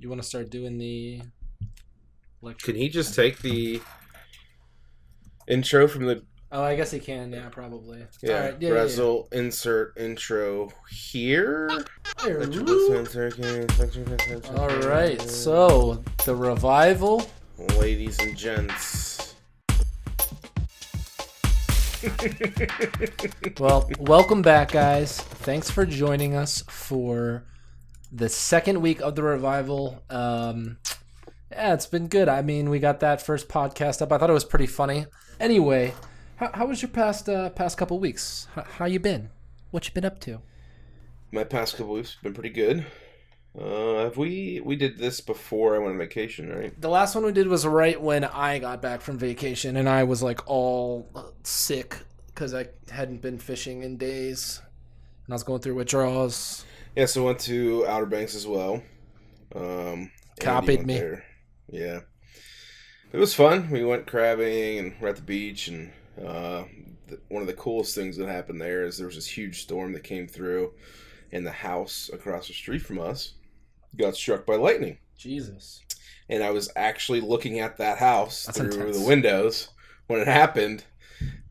You want to start doing the lecture? Can he just take the intro from the Oh, I guess he can. Yeah, probably. All yeah, right. Yeah. Brazil insert intro here? Yeah. All right. So the revival. Ladies and gents. Well, welcome back, guys. Thanks for joining us for the second week of the revival. Yeah, it's been good. I mean, we got that first podcast up. I thought it was pretty funny. Anyway, how was your past couple weeks? How you been? What you been up to? My past couple weeks have been pretty good. We did this before I went on vacation, right? The last one we did was right when I got back from vacation, and I was like all sick because I hadn't been fishing in days, and I was going through withdrawals. Yeah, so went to Outer Banks as well. Copied me. There. Yeah. It was fun. We went crabbing and we're at the beach, and one of the coolest things that happened there is there was this huge storm that came through, and the house across the street from us got struck by lightning. Jesus. And I was actually looking at that house That's through intense. the windows when it happened,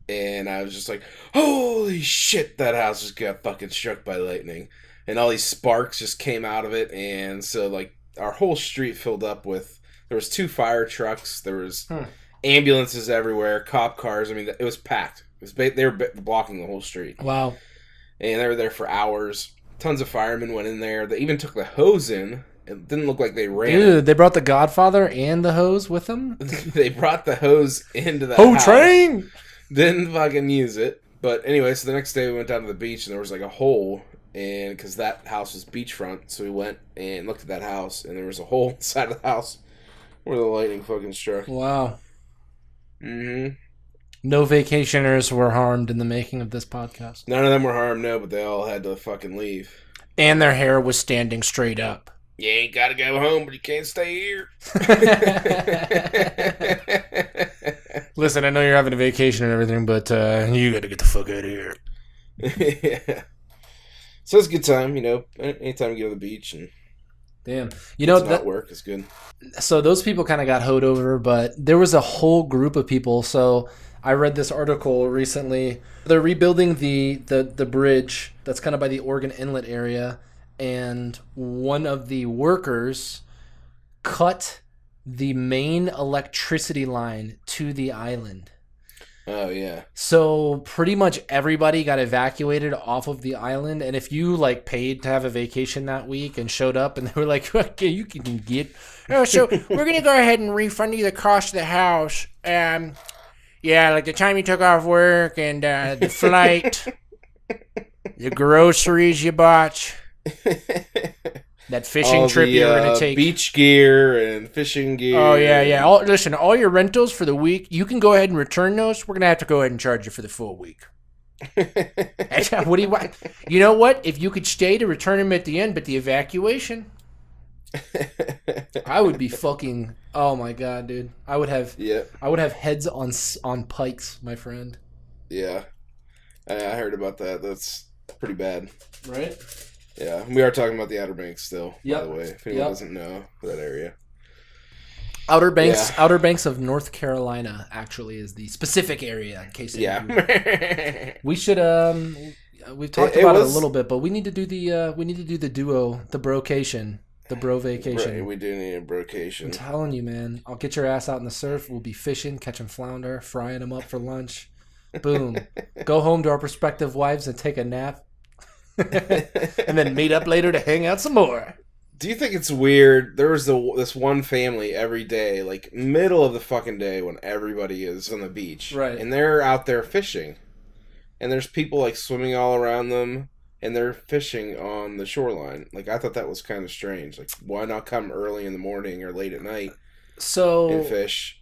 and I was just like, holy shit, that house just got fucking struck by lightning. And all these sparks just came out of it, and so like our whole street filled up with, there was 2 fire trucks, there was ambulances everywhere, cop cars. I mean, it was packed. They were blocking the whole street. Wow. And they were there for hours. Tons of firemen went in there. They even took the hose in. It didn't look like they ran. Dude, they brought the Godfather and the hose with them? They brought the hose into the Ho house. train! Didn't fucking use it. But anyway, so the next day we went down to the beach, and there was like a hole, and because that house was beachfront, so we went and looked at that house, and there was a hole inside of the house where the lightning fucking struck. Wow. Mm-hmm. No vacationers were harmed in the making of this podcast. None of them were harmed, no, but they all had to fucking leave. And their hair was standing straight up. You ain't gotta go home, but you can't stay here. Listen, I know you're having a vacation and everything, but you gotta get the fuck out of here. Yeah. So it's a good time, you know. Anytime you go to the beach and Damn. You know, not work is good. So those people kind of got hoed over, but there was a whole group of people. So I read this article recently. They're rebuilding the bridge that's kind of by the Oregon Inlet area, and one of the workers cut the main electricity line to the island. Oh, yeah. So pretty much everybody got evacuated off of the island, and if you like paid to have a vacation that week and showed up and they were like, okay, you can get, oh, so we're gonna go ahead and refund you the cost of the house. Yeah, like the time you took off work and the flight, the groceries you bought, that fishing trip you were gonna take, beach gear and fishing gear. Oh yeah. Listen, all your rentals for the week, you can go ahead and return those. We're gonna have to go ahead and charge you for the full week. What do you want? You know what? If you could stay to return them at the end, but the evacuation, I would be fucking. Oh my god, dude! I would have heads on pikes, my friend. Yeah, I heard about that. That's pretty bad, right? Yeah, we are talking about the Outer Banks still, Yep. by the way, if anyone doesn't know that area. Outer Banks of North Carolina actually is the specific area, in case we should we've talked about it a little bit, but we need to do the brocation, the bro vacation. Right, we do need a brocation. I'm telling you, man. I'll get your ass out in the surf. We'll be fishing, catching flounder, frying them up for lunch. Boom. Go home to our prospective wives and take a nap. And then meet up later to hang out some more. Do you think it's weird? There was this one family every day, like middle of the fucking day when everybody is on the beach. Right. And they're out there fishing. And there's people like swimming all around them, and they're fishing on the shoreline. Like, I thought that was kind of strange. Like, why not come early in the morning or late at night and fish?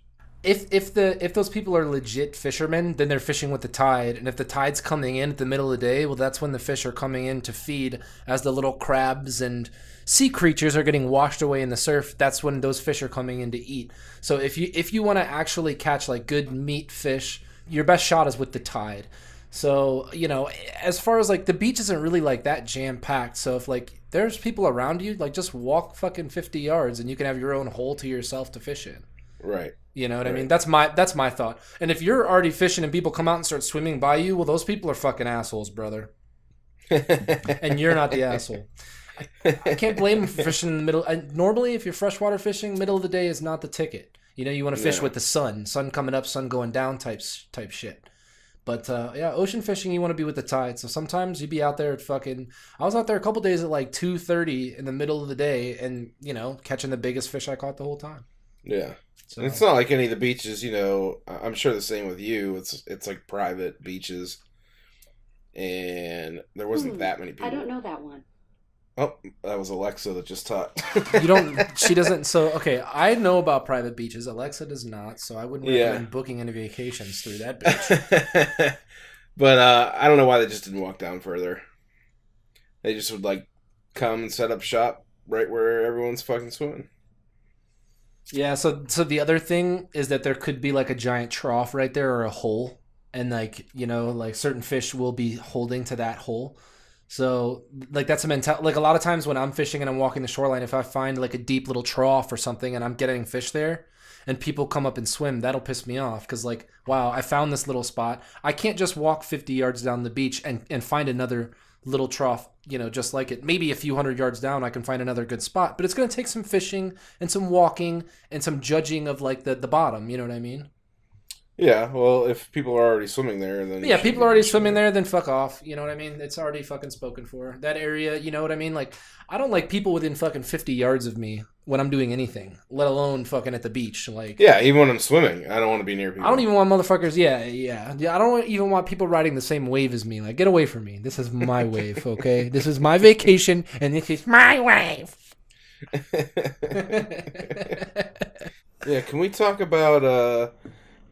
If those people are legit fishermen, then they're fishing with the tide, and if the tide's coming in at the middle of the day, well, that's when the fish are coming in to feed. As the little crabs and sea creatures are getting washed away in the surf, that's when those fish are coming in to eat. So if you want to actually catch like good meat fish, your best shot is with the tide. So, you know, as far as like the beach isn't really like that jam packed. So if like there's people around you. Like, just walk fucking 50 yards and you can have your own hole to yourself to fish in. Right. You know what I mean? That's my thought. And if you're already fishing and people come out and start swimming by you, well, those people are fucking assholes, brother. And you're not the asshole. I can't blame them for fishing in the middle. Normally, if you're freshwater fishing, middle of the day is not the ticket. You know, you want to fish with the sun coming up, sun going down type shit. But, yeah, ocean fishing, you want to be with the tide. So sometimes you'd be out there at fucking... I was out there a couple days at like 2:30 in the middle of the day and, you know, catching the biggest fish I caught the whole time. Yeah. So. It's not like any of the beaches, you know, I'm sure the same with you. It's like private beaches. And there wasn't that many people. I don't know that one. Oh, that was Alexa that just taught. She doesn't. So, okay, I know about private beaches. Alexa does not. So I wouldn't recommend booking any vacations through that beach. But I don't know why they just didn't walk down further. They just would like come and set up shop right where everyone's fucking swimming. Yeah. So the other thing is that there could be like a giant trough right there or a hole. And like, you know, like certain fish will be holding to that hole. So, like, that's a mentality. Like, a lot of times when I'm fishing and I'm walking the shoreline, if I find, like, a deep little trough or something and I'm getting fish there and people come up and swim, that'll piss me off. Because, like, wow, I found this little spot. I can't just walk 50 yards down the beach and find another little trough, you know, just like it. Maybe a few hundred yards down I can find another good spot. But it's going to take some fishing and some walking and some judging of, like, the bottom. You know what I mean? Yeah, well, if people are already swimming there, then... Yeah, people are already swimming there, then fuck off. You know what I mean? It's already fucking spoken for. That area, you know what I mean? Like, I don't like people within fucking 50 yards of me when I'm doing anything, let alone fucking at the beach. Like, yeah, even when I'm swimming, I don't want to be near people. I don't even want motherfuckers, yeah. I don't even want people riding the same wave as me. Like, get away from me. This is my wave, okay? This is my vacation, and this is my wave. Yeah, can we talk about...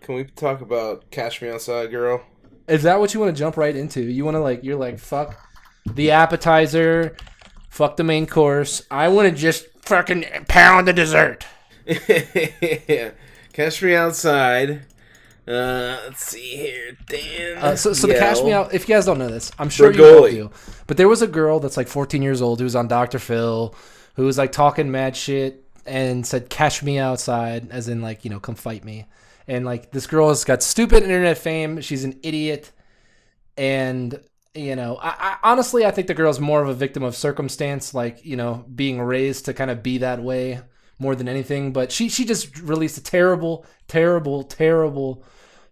Can we talk about Cash Me Outside, girl? Is that what you want to jump right into? You want to, like, you're like, fuck the appetizer, fuck the main course. I want to just fucking pound the dessert. Yeah. Cash Me Outside. Let's see here. Dan. So the Cash Me Out, if you guys don't know this, I'm sure you all do. But there was a girl that's like 14 years old who was on Dr. Phil, who was like talking mad shit and said, Cash Me Outside, as in, like, you know, come fight me. And, like, this girl has got stupid internet fame. She's an idiot. And, you know, I honestly, I think the girl's more of a victim of circumstance, like, you know, being raised to kind of be that way more than anything. But she just released a terrible, terrible, terrible,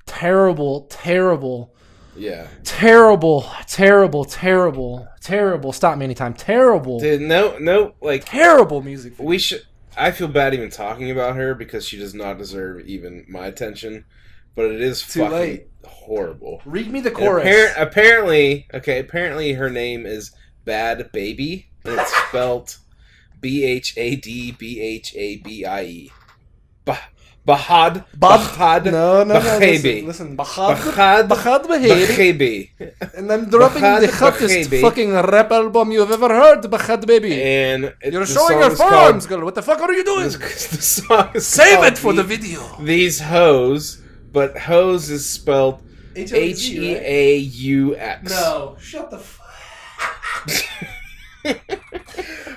terrible, terrible, yeah, terrible, terrible, terrible, terrible. Stop me anytime. Terrible. Dude, no, like, terrible music. We should... I feel bad even talking about her because she does not deserve even my attention, but it is too fucking late. Horrible. Read me the chorus. Apparently her name is Bad Baby, and it's spelled BHADBHABIE. Bahad. No. Listen. Bahad Baby. And I'm dropping the hottest fucking rap album you've ever heard, Bahad Baby. And you're showing your forearms, girl. What the fuck are you doing? The song is Save it for the video. These hoes, but hoes is spelled Heaux. No, shut the fuck.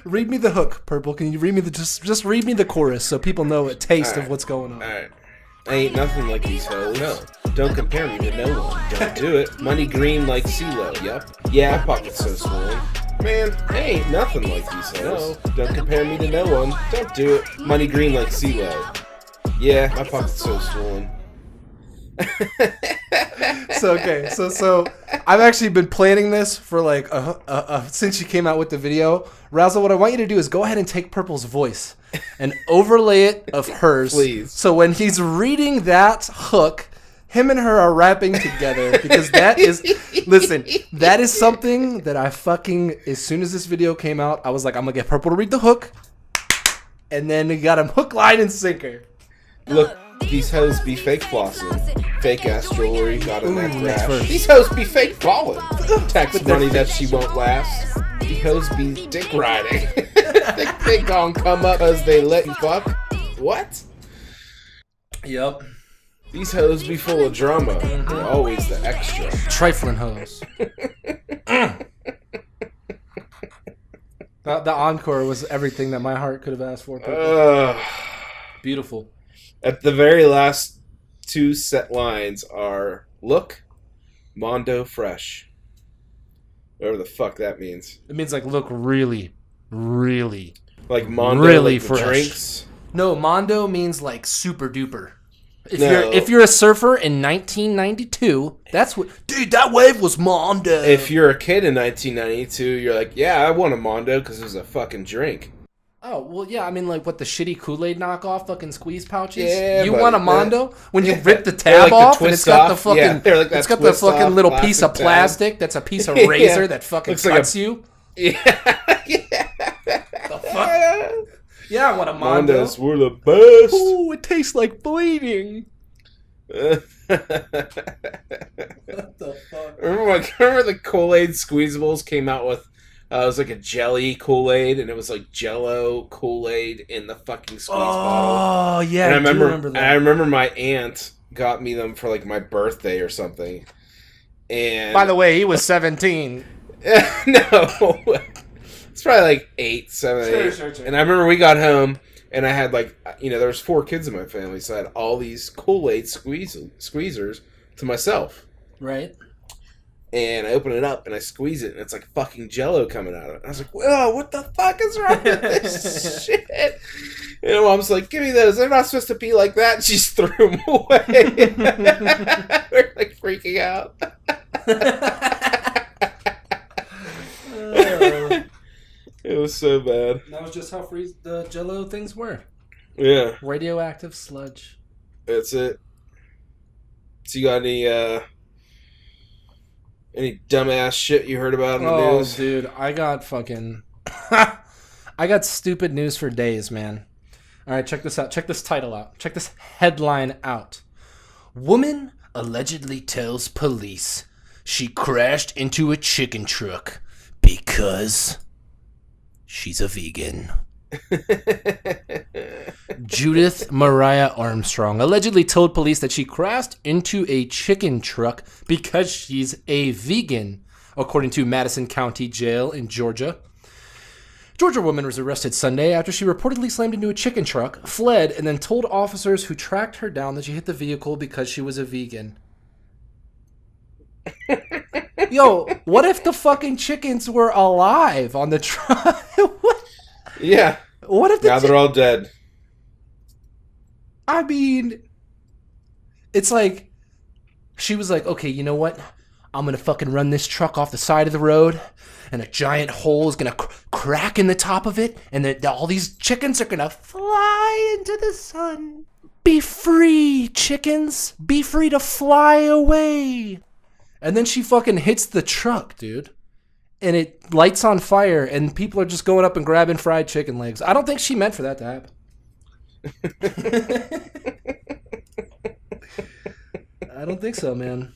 Read me the hook, Purple. Can you read me just read me the chorus so people know a taste of what's going on? Alright. I ain't nothing like these hoes. No. Don't compare me to no one. Don't do it. Money green like CeeLo. Yup. Yeah, pockets so swollen. Man, I ain't nothing like these hoes. No. Don't compare me to no one. Don't do it. Money green like CeeLo. Yeah, my pocket's so swollen. So I've actually been planning this for like since she came out with the video. Razzle, what I want you to do is go ahead and take Purple's voice and overlay it of hers. Please. So when he's reading that hook, him and her are rapping together because that is something that I fucking, as soon as this video came out, I was like, I'm gonna get Purple to read the hook, and then we got him hook, line, and sinker. Look. These hoes be fake flossing, fake ass jewelry, got a neck rash. These hoes be fake falling, tax money that she won't last. These hoes be dick riding, they gon' come up cause they let you fuck. What? Yep. These hoes be full of drama, they're always the extra. Trifling hoes. The encore was everything that my heart could have asked for. Beautiful. At the very last 2 set lines are look, Mondo fresh. Whatever the fuck that means. It means like look really, really, like Mondo, really like the fresh. drinks. No, Mondo means like super duper. If you're a surfer in 1992, that's what. Dude, that wave was Mondo. If you're a kid in 1992, you're like, yeah, I want a Mondo because it was a fucking drink. Oh, well, yeah, I mean, like, what, the shitty Kool-Aid knockoff fucking squeeze pouches? Yeah, you but want a Mondo? When you rip the tab like off and it's got the fucking, like it's got the fucking little piece of plastic tab. that's a piece of razor that fucking Looks cuts like you? Yeah. The fuck? Yeah, I want a Mondo. Mondos were the best. Ooh, it tastes like bleeding. What the fuck? Remember the Kool-Aid squeezables came out with it was like a jelly Kool-Aid, and it was like Jello Kool-Aid in the fucking squeeze bottle. Oh yeah, and I remember that. I remember my aunt got me them for like my birthday or something. And by the way, he was 17. No, it's probably like 8, 7, 8. Sure. And I remember we got home, and I had like there was 4 kids in my family, so I had all these Kool-Aid squeezers to myself. Right. And I open it up and I squeeze it, and it's like fucking Jello coming out of it. I was like, "Whoa, what the fuck is wrong with this shit?" And my mom's like, "Give me those. They're not supposed to be like that." And she just threw them away. We're like freaking out. It was so bad. That was just how the Jello things were. Yeah. Radioactive sludge. That's it. So you got any dumbass shit you heard about in the news? Oh, dude, I got fucking... I got stupid news for days, man. All right, check this out. Check this title out. Check this headline out. Woman allegedly tells police she crashed into a chicken truck because she's a vegan. Judith Mariah Armstrong allegedly told police that she crashed into a chicken truck because she's a vegan, according to Madison County Jail in Georgia. Georgia woman was arrested Sunday after she reportedly slammed into a chicken truck, fled, and then told officers who tracked her down that she hit the vehicle because she was a vegan. Yo, what if the fucking chickens were alive on the truck? What? Yeah. What if now they're all dead? I mean, it's like, she was like, okay, you know what? I'm going to fucking run this truck off the side of the road, and a giant hole is going to crack in the top of it, and then all these chickens are going to fly into the sun. Be free, chickens. Be free to fly away. And then she fucking hits the truck, dude. And it lights on fire, and people are just going up and grabbing fried chicken legs. I don't think she meant for that to happen. I don't think so, man.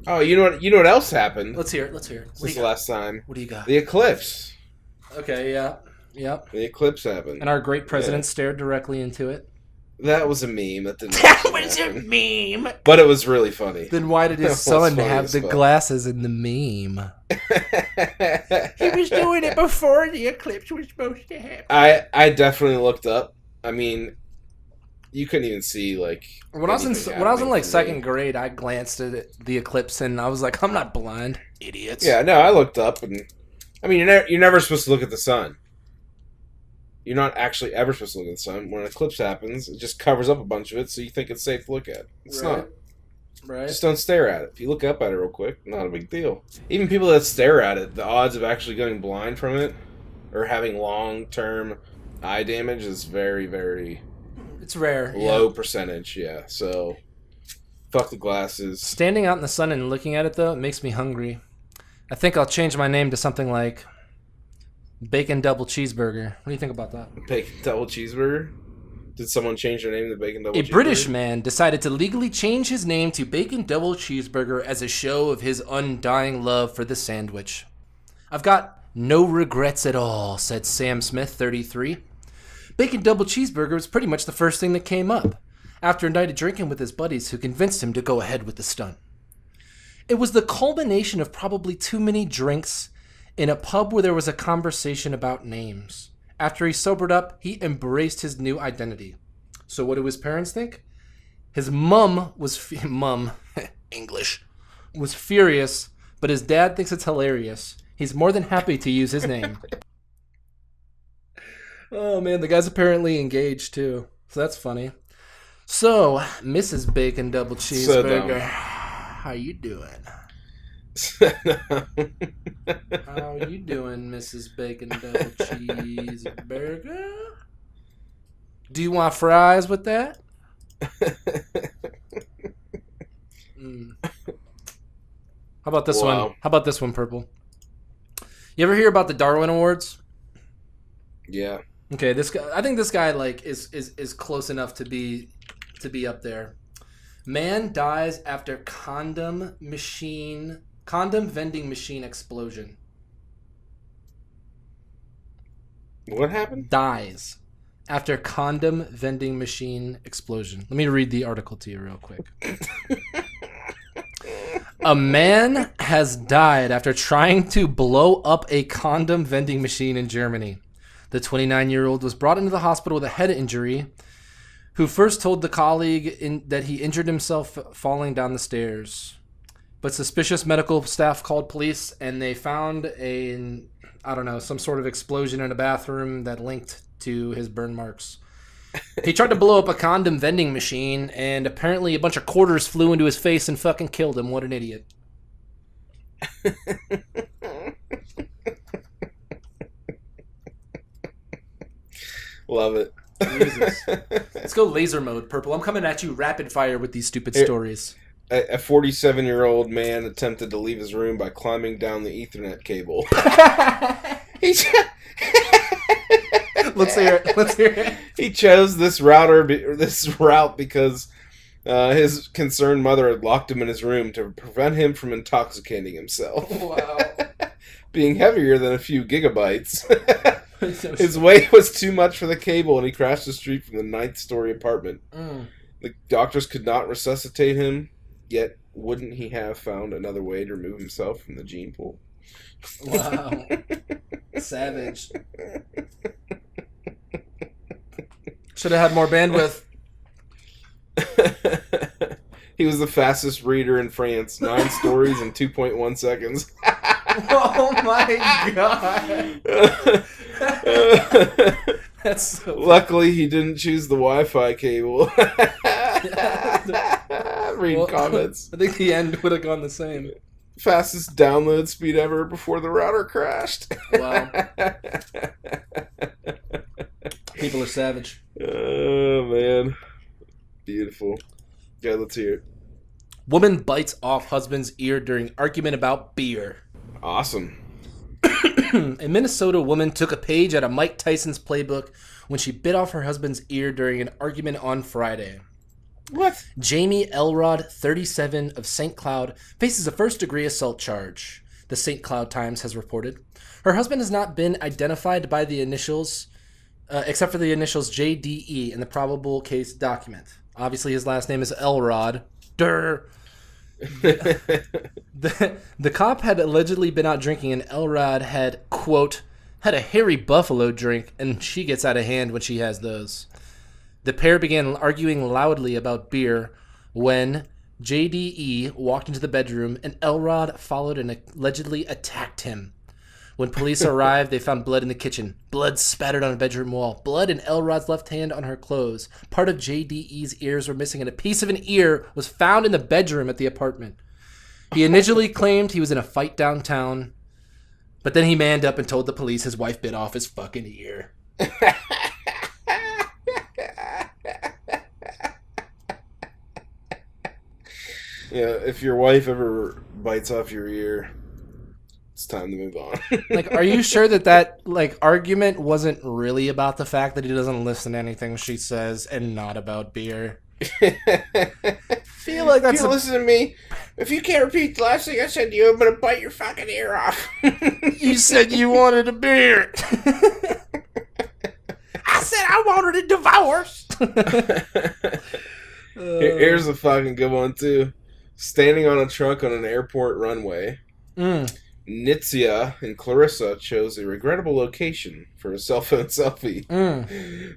Oh, you know what else happened? Let's hear it. Since the last time. What do you got? The eclipse. Okay, yeah. Yep. The eclipse happened. And our great president stared directly into it. That was a meme. That didn't was a meme. But it was really funny. Then why did his son have the glasses in the meme? He was doing it before the eclipse was supposed to happen. I definitely looked up. I mean, you couldn't even see like when I was in like second grade, I glanced at the eclipse and I was like, I'm not blind, idiots. Yeah, no, I looked up, and I mean, you're never supposed to look at the sun. You're not actually ever supposed to look at the sun. When an eclipse happens, it just covers up a bunch of it, so you think it's safe to look at. It's not. Right. Just don't stare at it. If you look up at it real quick, not a big deal. Even people that stare at it, the odds of actually going blind from it or having long-term eye damage is very, very... It's rare. Low percentage, yeah. So, fuck the glasses. Standing out in the sun and looking at it, though, it makes me hungry. I think I'll change my name to something like Bacon Double Cheeseburger. What do you think about that? Bacon Double Cheeseburger? Did someone change their name to Bacon Double Cheeseburger? A British man decided to legally change his name to Bacon Double Cheeseburger as a show of his undying love for the sandwich. I've got no regrets at all, said Sam Smith, 33. Bacon Double Cheeseburger was pretty much the first thing that came up after a night of drinking with his buddies who convinced him to go ahead with the stunt. It was the culmination of probably too many drinks in a pub where there was a conversation about names. After he sobered up, he embraced his new identity. So what do his parents think? His mum was English was furious, but his dad thinks it's hilarious. He's more than happy to use his name. Oh man, the guy's apparently engaged too, so that's funny. So, Mrs. Bacon Double Cheeseburger, how you doing? How you doing, Mrs. Bacon Double Cheeseburger? Do you want fries with that? How about this one? How about this one, Purple? You ever hear about the Darwin Awards? Yeah. Okay, this guy. I think this guy like is close enough to be up there. Man dies after condom vending machine explosion. What happened? Dies after condom vending machine explosion. Let me read the article to you real quick. A man has died after trying to blow up a condom vending machine in Germany. The 29-year-old was brought into the hospital with a head injury, who first told the colleague that he injured himself falling down the stairs. But suspicious medical staff called police, and they found some sort of explosion in a bathroom that linked to his burn marks. He tried to blow up a condom vending machine, and apparently a bunch of quarters flew into his face and fucking killed him. What an idiot. Love it. Jesus. Let's go laser mode, Purple. I'm coming at you rapid fire with these stupid stories. A 47-year-old man attempted to leave his room by climbing down the Ethernet cable. Let's hear it. He chose this route because his concerned mother had locked him in his room to prevent him from intoxicating himself. Wow. Being heavier than a few gigabytes. His weight was too much for the cable, and he crashed the street from the 9th-story apartment. The doctors could not resuscitate him, yet wouldn't he have found another way to remove himself from the gene pool? Wow. Savage. Should have had more bandwidth. He was the fastest reader in France. 9 stories in 2.1 seconds. Oh my god. That's so Luckily, he didn't choose the Wi-Fi cable. Read comments. I think the end would have gone the same. Fastest download speed ever before the router crashed. Wow. People are savage. Oh, man. Beautiful. Yeah, let's hear it. Woman bites off husband's ear during argument about beer. Awesome. A Minnesota woman took a page out of Mike Tyson's playbook when she bit off her husband's ear during an argument on Friday. What? Jamie Elrod, 37, of St. Cloud, faces a first-degree assault charge, the St. Cloud Times has reported. Her husband has not been identified by the initials, except for the initials JDE in the probable case document. Obviously, his last name is Elrod. Durr. The cop had allegedly been out drinking, and Elrod had, quote, had a hairy buffalo drink, and she gets out of hand when she has those. The pair began arguing loudly about beer when JDE walked into the bedroom, and Elrod followed and allegedly attacked him. When police arrived, they found blood in the kitchen. Blood spattered on a bedroom wall. Blood in Elrod's left hand on her clothes. Part of JDE's ears were missing, and a piece of an ear was found in the bedroom at the apartment. He initially claimed he was in a fight downtown, but then he manned up and told the police his wife bit off his fucking ear. Yeah, if your wife ever bites off your ear, it's time to move on. Like, are you sure that argument wasn't really about the fact that he doesn't listen to anything she says and not about beer? Feel like that's listen to me. If you can't repeat the last thing I said to you, I'm gonna bite your fucking ear off. You said you wanted a beer. I said I wanted a divorce. Here's a fucking good one too. Standing on a truck on an airport runway. Nitzia and Clarissa chose a regrettable location for a cell phone selfie.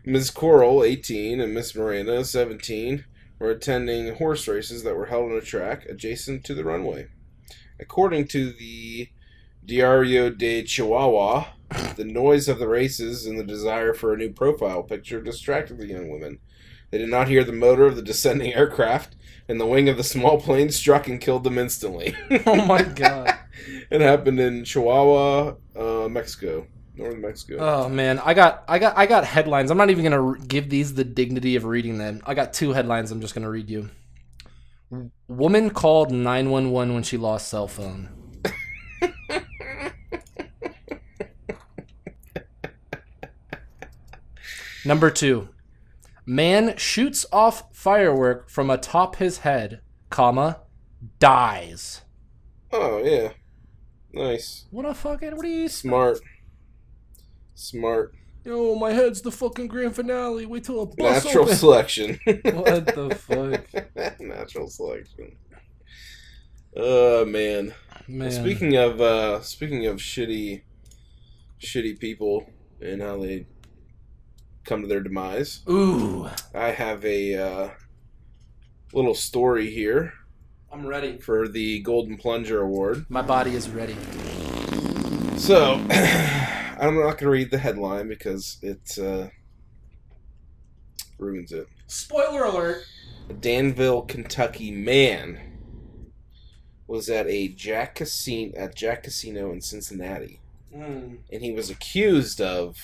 Ms. Coral, 18, and Miss Miranda, 17, were attending horse races that were held on a track adjacent to the runway. According to the Diario de Chihuahua, the noise of the races and the desire for a new profile picture distracted the young women. They did not hear the motor of the descending aircraft, and the wing of the small plane struck and killed them instantly. Oh my god. It happened in Chihuahua, Mexico. Northern Mexico. Oh man, I got headlines. I'm not even gonna give these the dignity of reading them. I got 2 headlines. I'm just gonna read you. Woman called 911 when she lost cell phone. Number 2. Man shoots off firework from atop his head, comma, dies. Oh yeah, nice. What are you? Smart. Yo, my head's the fucking grand finale. Wait till a bus Natural opens. selection. What the fuck? Natural selection. Oh man. Speaking of shitty people and how they come to their demise. Ooh. I have a little story here. I'm ready. For the Golden Plunger Award. My body is ready. So, I'm not going to read the headline because it ruins it. Spoiler alert. A Danville, Kentucky man was at a Jack Casino in Cincinnati. And he was accused of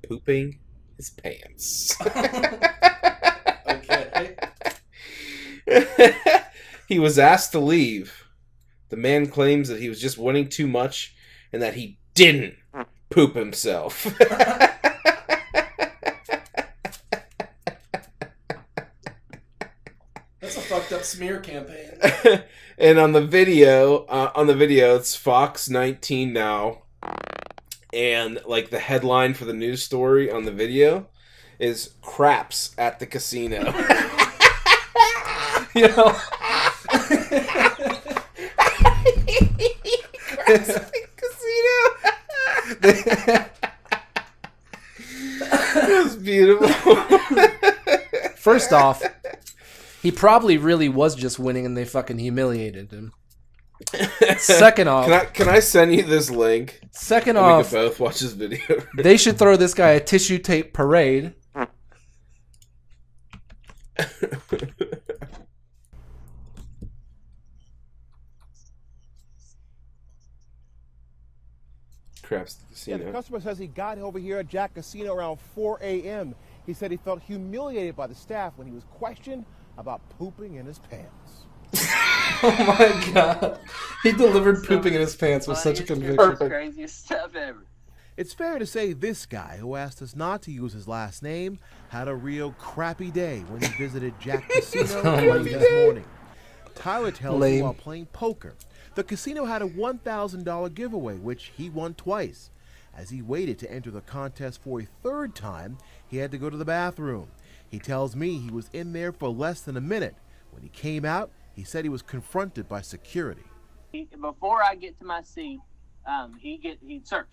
pooping his pants. Okay. He was asked to leave. The man claims that he was just winning too much and that he didn't poop himself. That's a fucked up smear campaign. And on the video, it's Fox 19 now. And like the headline for the news story on the video is "Craps at the Casino." You know, Craps at the casino. It was beautiful. first off, he probably really was just winning and they fucking humiliated him. Second off, can I send you this link? Second and off, we can both watch this video. They should throw this guy a tissue tape parade. Craps at the Casino. Yeah, the customer says he got over here at Jack Casino around 4 a.m. He said he felt humiliated by the staff when he was questioned about pooping in his pants. Oh my god. He delivered pooping in his pants with such a conviction. Craziest stuff ever. It's fair to say this guy, who asked us not to use his last name, had a real crappy day when he visited Jack Casino late this morning. Tyler tells me while playing poker, the casino had a $1,000 giveaway, which he won twice. As he waited to enter the contest for a third time, he had to go to the bathroom. He tells me he was in there for less than a minute. When he came out, he said he was confronted by security. Before I get to my seat, sir,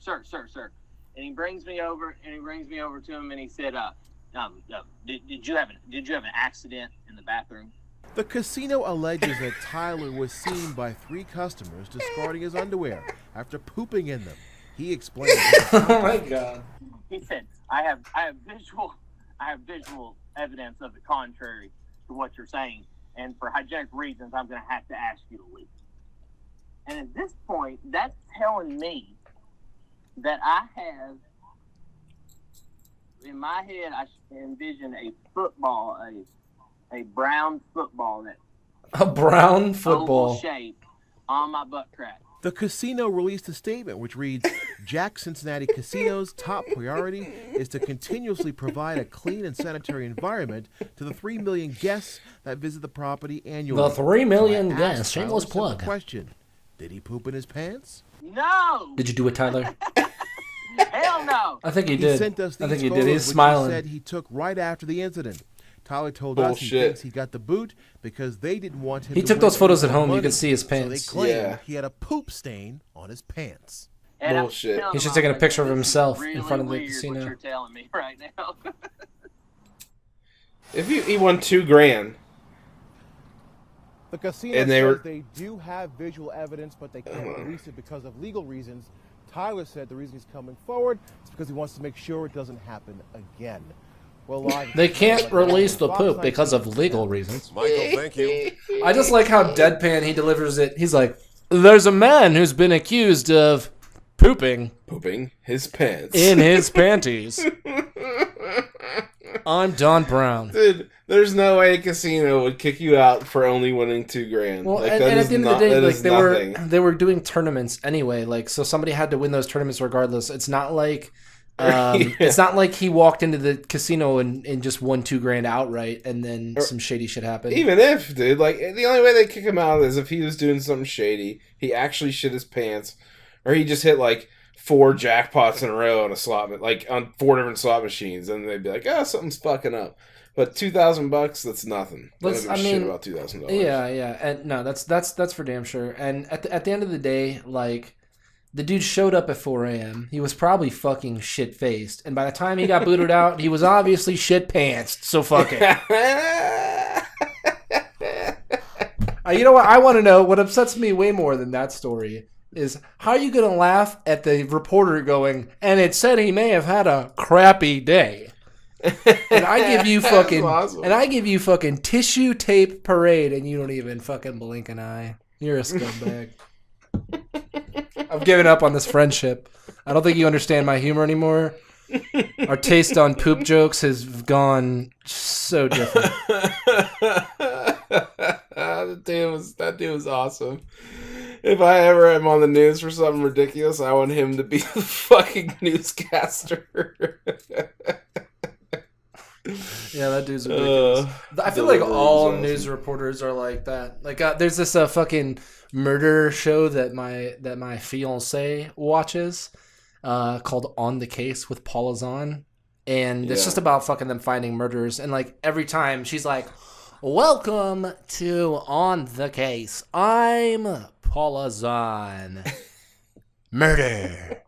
and he brings me over to him, and he said, did you have an accident in the bathroom? The casino alleges that Tyler was seen by 3 customers discarding his underwear after pooping in them. He explained. Oh my god. He said, I have visual evidence of the contrary to what you're saying, and for hygienic reasons, I'm going to have to ask you to leave. And at this point, that's telling me that I have, in my head, I envision a football, a brown football, that a brown football oval shape on my butt crack. The casino released a statement which reads, Jack Cincinnati Casino's top priority is to continuously provide a clean and sanitary environment to the 3 million guests that visit the property annually. The 3 million So guests. Shameless plug. Question: did he poop in his pants? No! Did you do it, Tyler? Hell no! I think he He did. sent us I these think he did. photos, He's which smiling. He said he took right after the incident. Tyler told us he Bullshit. thinks he got the boot because they didn't want him He to took win those photos any at more home. You money, can see his so they pants. claimed Yeah. he had a poop stain on his pants. And I'm Bullshit. telling He's just them, taking a I'm picture of this is himself in really front of the weird casino. What you're telling me right now. If he won $2,000, The casino And they says were- they do have visual evidence, but they can't release it because of legal reasons. Tyler said the reason he's coming forward is because he wants to make sure it doesn't happen again. Well, live They can't release the Fox poop because of 19 legal reasons. Michael, thank you. I just like how deadpan he delivers it. He's like, there's a man who's been accused of pooping pooping his pants. in his panties. I'm Don Brown. Dude, there's no way a casino would kick you out for only winning $2,000. Well, Like, and that at is the end not- of the day, that like is they nothing. were doing tournaments anyway. Like, so somebody had to win those tournaments regardless. It's not like it's not like he walked into the casino and just won $2,000 outright, and then some shady shit happened. Even if, dude, like, the only way they kick him out is if he was doing something shady, he actually shit his pants, or he just hit, like, 4 jackpots in a row on a on 4 different slot machines, and they'd be like, oh, something's fucking up. But $2,000, that's nothing. They don't give a shit about $2,000. Yeah, and no, that's for damn sure. And at the end of the day, like, the dude showed up at 4 a.m. He was probably fucking shit faced, and by the time he got booted out, he was obviously shit pantsed. So fuck it. You know what? I want to know what upsets me way more than that story is how are you gonna laugh at the reporter going, and it said he may have had a crappy day. And I give you fucking awesome. and I give you fucking tissue tape parade, and you don't even fucking blink an eye. You're a scumbag. I've given up on this friendship. I don't think you understand my humor anymore. Our taste on poop jokes has gone so different. That dude was awesome. If I ever am on the news for something ridiculous, I want him to be the fucking newscaster. Yeah, that dude's ridiculous. I feel like all awesome. news reporters are like that. Like, there's this fucking murder show that my fiance watches, called On the Case with Paula Zahn, and it's just about fucking them finding murderers. And like every time she's like, "Welcome to On the Case. I'm Paula Zahn. Murder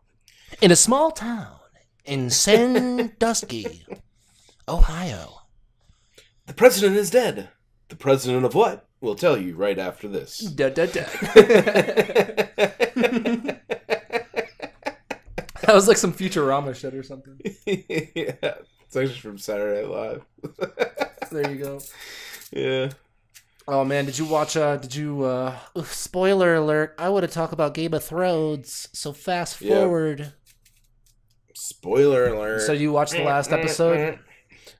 in a small town in Sandusky, Ohio." The president is dead. The president of what? We'll tell you right after this. Da, da, da. That was like some Futurama shit or something. Yeah, it's actually from Saturday Night Live. There you go. Yeah. Oh man, did you watch? Spoiler alert! I want to talk about Game of Thrones. So fast forward. Spoiler alert. So you watched the last episode?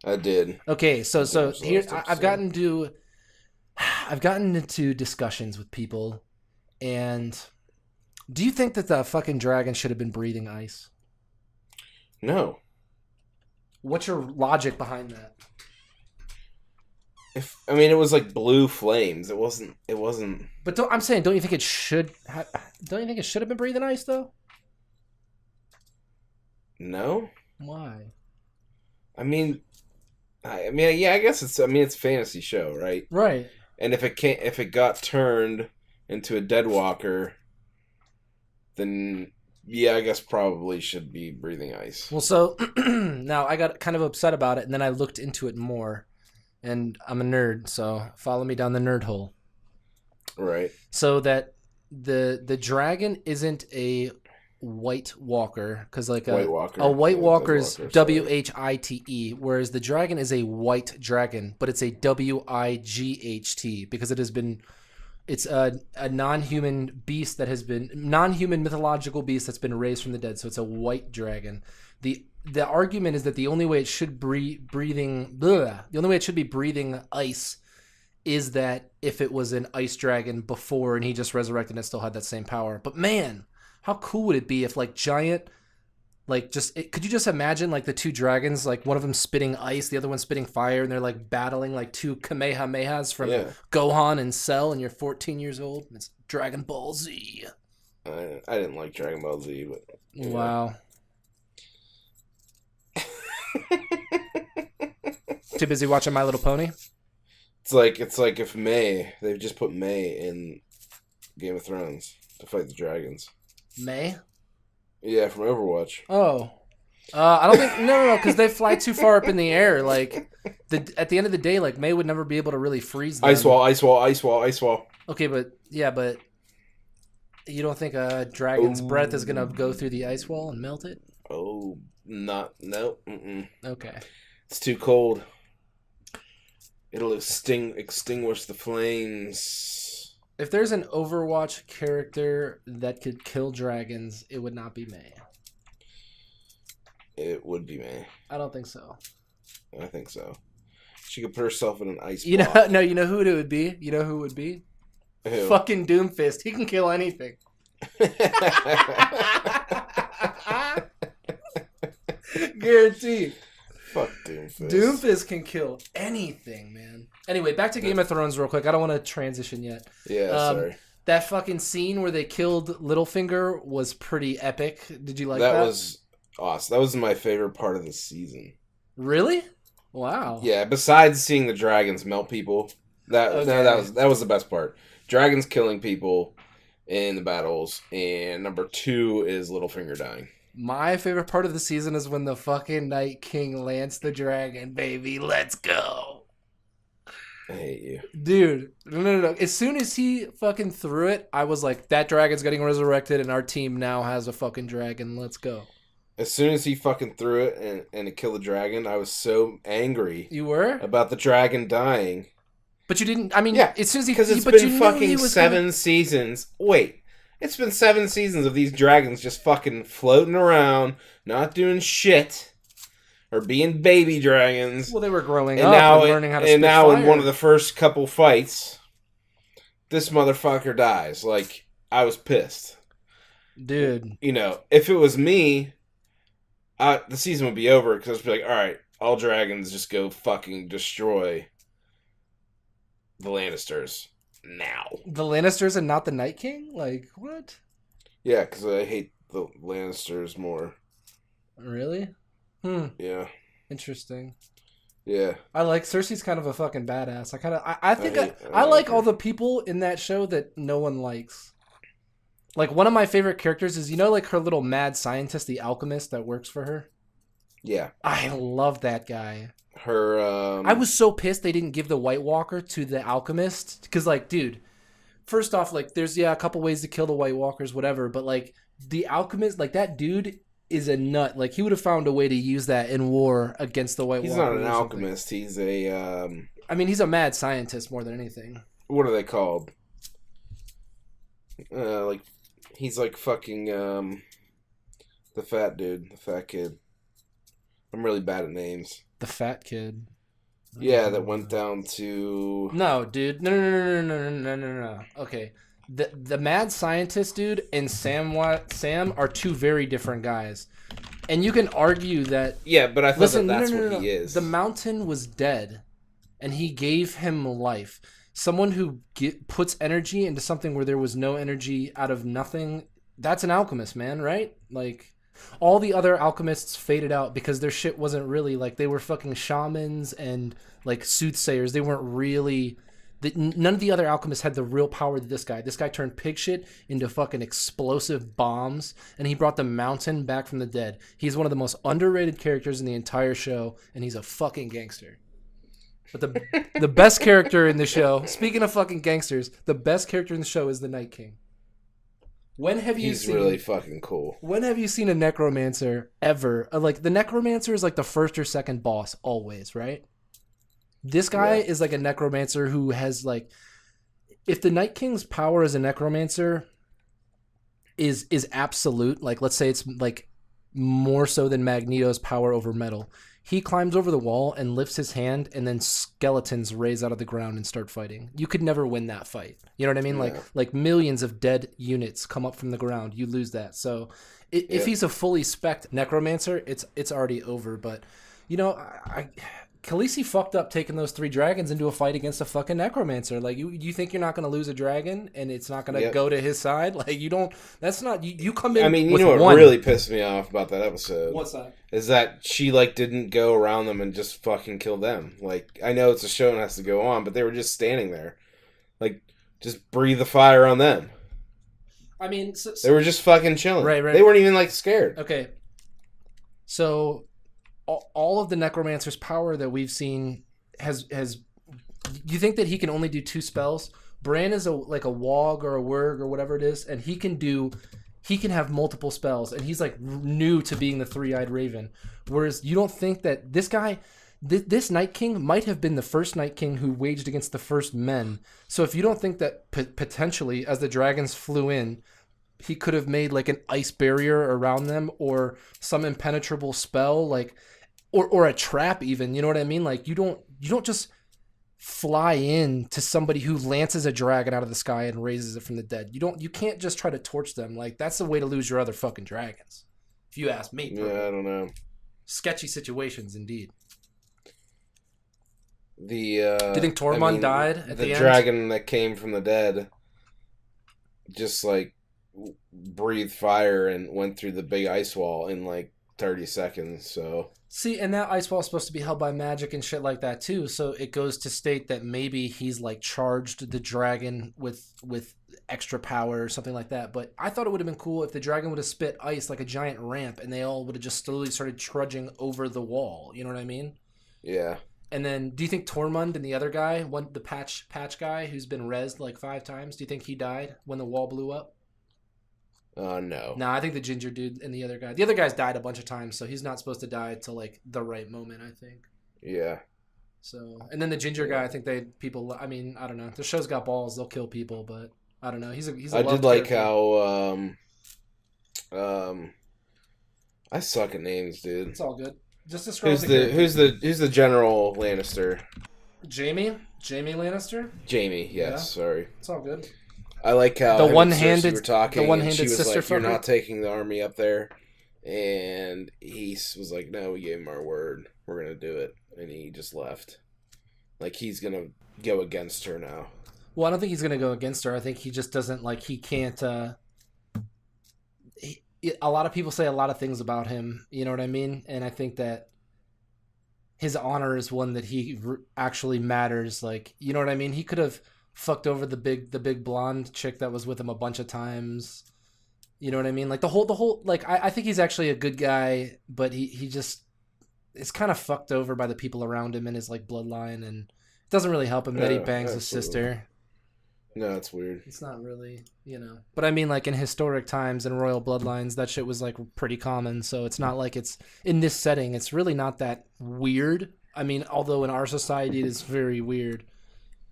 I did. Okay, so watched the here last I've gotten into discussions with people, and do you think that the fucking dragon should have been breathing ice? No. What's your logic behind that? It was like blue flames. It wasn't. But I'm saying, don't you think it should? Don't you think it should have been breathing ice though? No. Why? I guess it's. It's a fantasy show, right? Right. And if it got turned into a dead walker, then yeah, I guess probably should be breathing ice. Well, so now I got kind of upset about it, and then I looked into it more, and I'm a nerd, so follow me down the nerd hole. Right. So that the dragon isn't a White Walker, because like White Walker. a White Yeah, Walker is Dead Walker, sorry. WHITE, whereas the dragon is a white dragon, but it's a WIGHT because it's a non-human beast that has been non-human mythological beast that's been raised from the dead. So it's a white dragon. The argument is that the only way it should be breathing ice is that if it was an ice dragon before and he just resurrected and it still had that same power. But man, how cool would it be if like giant, like could you just imagine like the two dragons, like one of them spitting ice, the other one spitting fire, and they're like battling like two Kamehamehas from Gohan and Cell, and you're 14 years old. It's Dragon Ball Z. I didn't like Dragon Ball Z, but wow. Too busy watching My Little Pony? It's like if they've just put May in Game of Thrones to fight the dragons. May? Yeah, from Overwatch. Oh. I don't think... No, because they fly too far up in the air. Like, at the end of the day, like, May would never be able to really freeze them. Ice wall. Okay, but you don't think a dragon's breath is going to go through the ice wall and melt it? No. Mm-mm. Okay. It's too cold. It'll extinguish the flames. If there's an Overwatch character that could kill dragons, it would not be May. It would be May. I don't think so. I think so. She could put herself in an ice You block. know, no, you know who it would be? You know who it would be? Who? Fucking Doomfist. He can kill anything. Guaranteed. Fuck Doomfist. Doomfist can kill anything, man. Anyway, back to Game of Thrones real quick. I don't want to transition yet. Yeah, sorry. That fucking scene where they killed Littlefinger was pretty epic. Did you like that? That was awesome. That was my favorite part of the season. Really? Wow. Yeah, besides seeing the dragons melt people, that was the best part. Dragons killing people in the battles, and number 2 is Littlefinger dying. My favorite part of the season is when the fucking Night King lands the dragon, baby. Let's go. I hate you. Dude, no. As soon as he fucking threw it, I was like, that dragon's getting resurrected, and our team now has a fucking dragon. Let's go. As soon as he fucking threw it and it killed the dragon, I was so angry. You were? About the dragon dying. But you didn't, I mean, yeah, as soon as he... Because it's been fucking 7 seasons. Wait. It's been 7 seasons of these dragons just fucking floating around, not doing shit, or being baby dragons. Well, they were growing up and learning how to spit fire. In one of the first couple fights, this motherfucker dies. Like, I was pissed. Dude. You know, if it was me, the season would be over, because I'd be like, alright, all dragons just go fucking destroy the Lannisters. Now. The Lannisters and not the Night King? Like, what? Yeah, because I hate the Lannisters more. Really? Yeah. Interesting. Yeah. I like Cersei's kind of a fucking badass. I like all the people in that show that no one likes. Like, one of my favorite characters is, you know, like her little mad scientist, the alchemist that works for her? Yeah. I love that guy. I was so pissed they didn't give the White Walker to the alchemist, because, like, dude, first off, like, there's a couple ways to kill the White Walkers, whatever, but, like, the alchemist, like, that dude is a nut. Like, he would have found a way to use that in war against the White Walkers. He's not an alchemist. He's a I mean, he's a mad scientist more than anything. What are they called? Like, he's like fucking the fat dude, the fat kid. I'm really bad at names. The fat kid. Yeah, that went down to... No, dude. No. Okay. The mad scientist dude and Sam are two very different guys. And you can argue that... Yeah, but I thought that's what he is. The mountain was dead, and he gave him life. Someone who puts energy into something where there was no energy out of nothing, that's an alchemist, man, right? Like... all the other alchemists faded out because their shit wasn't really, like, they were fucking shamans and, like, soothsayers. They weren't really... none of the other alchemists had the real power that this guy. This guy turned pig shit into fucking explosive bombs, and he brought the mountain back from the dead. He's one of the most underrated characters in the entire show, and he's a fucking gangster. But the best character in the show, speaking of fucking gangsters, the best character in the show is the Night King. He's really fucking cool. When have you seen a necromancer ever? Like, the necromancer is like the first or second boss always, right? This guy is like a necromancer who has, like, if the Night King's power as a necromancer is absolute, like, let's say it's like more so than Magneto's power over metal. He climbs over the wall and lifts his hand, and then skeletons raise out of the ground and start fighting. You could never win that fight. You know what I mean? Yeah. Like millions of dead units come up from the ground. You lose that. So if he's a fully spec'd necromancer, it's already over. But, you know, Khaleesi fucked up taking those 3 dragons into a fight against a fucking necromancer. Like, you think you're not going to lose a dragon and it's not going to go to his side? Like, you don't. That's not. You come in. I mean, you with know what one. really pissed me off about that episode? What's that? Is that she like didn't go around them and just fucking kill them. Like, I know it's a show and has to go on, but they were just standing there. Like, just breathe the fire on them. I mean, they were just fucking chilling. Right. They weren't even like scared. Okay. So, all of the necromancer's power that we've seen has. You think that he can only do 2 spells? Bran is like a wog or a wurg or whatever it is, and he can have multiple spells, and he's like new to being the 3-eyed raven. Whereas you don't think that this guy, this Night King might have been the first Night King who waged against the first men. So if you don't think that potentially, as the dragons flew in, he could have made like an ice barrier around them or some impenetrable spell, like or a trap even. You know what I mean? Like you don't just fly in to somebody who lances a dragon out of the sky and raises it from the dead. You can't just try to torch them. Like, that's the way to lose your other fucking dragons, if you ask me. Yeah, I don't know. Sketchy situations indeed. Do you think Tormund died at the end? The dragon that came from the dead just like breathed fire and went through the big ice wall in like 30 seconds. So see, and that ice wall is supposed to be held by magic and shit like that too. So it goes to state that maybe he's like charged the dragon with extra power or something like that. But I thought it would have been cool if the dragon would have spit ice like a giant ramp and they all would have just slowly started trudging over the wall. You know what I mean? Yeah. And then, do you think Tormund and the other guy, the patch guy who's been rezzed like 5 times, do you think he died when the wall blew up? No. No, I think the ginger dude and the other guy. The other guy's died a bunch of times, so he's not supposed to die till like the right moment, I think. Yeah. So, and then the ginger guy, I think I mean, I don't know. The show's got balls; they'll kill people, but I don't know. He's a. I did like how I suck at names, dude. It's all good. Just describe who's the General Lannister? Jamie Lannister. Jamie, yes. Yeah. Sorry. It's all good. I like how the one-handed, were talking, the one-handed and she was sister. Like, "You're not taking the army up there," and he was like, "No, we gave him our word. We're gonna do it," and he just left. Like he's gonna go against her now. Well, I don't think he's gonna go against her. I think he just doesn't like. He can't. A lot of people say a lot of things about him, you know what I mean? And I think that his honor is one that he actually matters. Like, you know what I mean? He could have fucked over the big blonde chick that was with him a bunch of times. You know what I mean? Like the whole like I think he's actually a good guy, but he just is kind of fucked over by the people around him and his like bloodline, and it doesn't really help him that he bangs his sister. No, it's weird. It's not really, But I mean, like, in historic times and royal bloodlines, that shit was, like, pretty common. So it's not like it's, in this setting, it's really not that weird. I mean, although in our society it is very weird.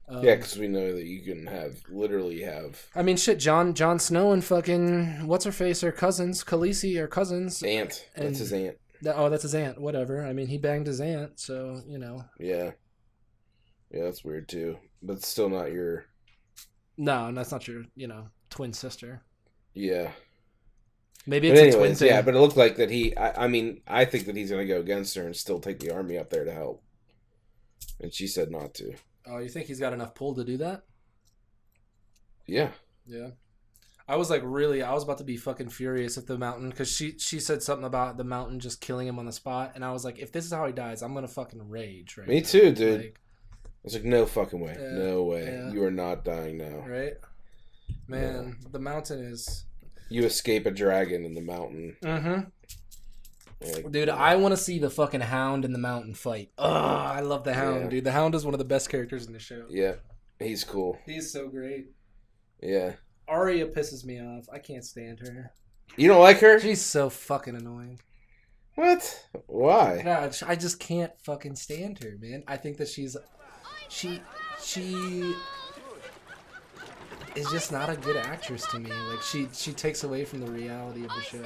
Yeah, because we know that you can literally have... I mean, shit, Jon Snow and fucking, what's-her-face are cousins. Khaleesi are cousins. Aunt. That's his aunt. That's his aunt. Whatever. I mean, he banged his aunt, so, Yeah. Yeah, that's weird, too. But it's still not your... No, that's not your, twin sister. Yeah. Maybe it's a twin thing. Yeah, but it looked like that I think that he's going to go against her and still take the army up there to help. And she said not to. Oh, you think he's got enough pull to do that? Yeah. Yeah. I was about to be fucking furious at the mountain because she said something about the mountain just killing him on the spot. And I was like, if this is how he dies, I'm going to fucking rage. Right Me now. too, dude. Like, I was like, no fucking way. Yeah, no way. Yeah. You are not dying now. Right? Man, The mountain is... You escape a dragon in the mountain. Mm-hmm. Like, dude, I want to see the fucking Hound and the Mountain fight. Oh, I love the Hound, dude. The Hound is one of the best characters in the show. Yeah. He's cool. He's so great. Yeah. Arya pisses me off. I can't stand her. You don't like her? She's so fucking annoying. What? Why? No, I just can't fucking stand her, man. I think that she is just not a good actress to me. Like she takes away from the reality of the show.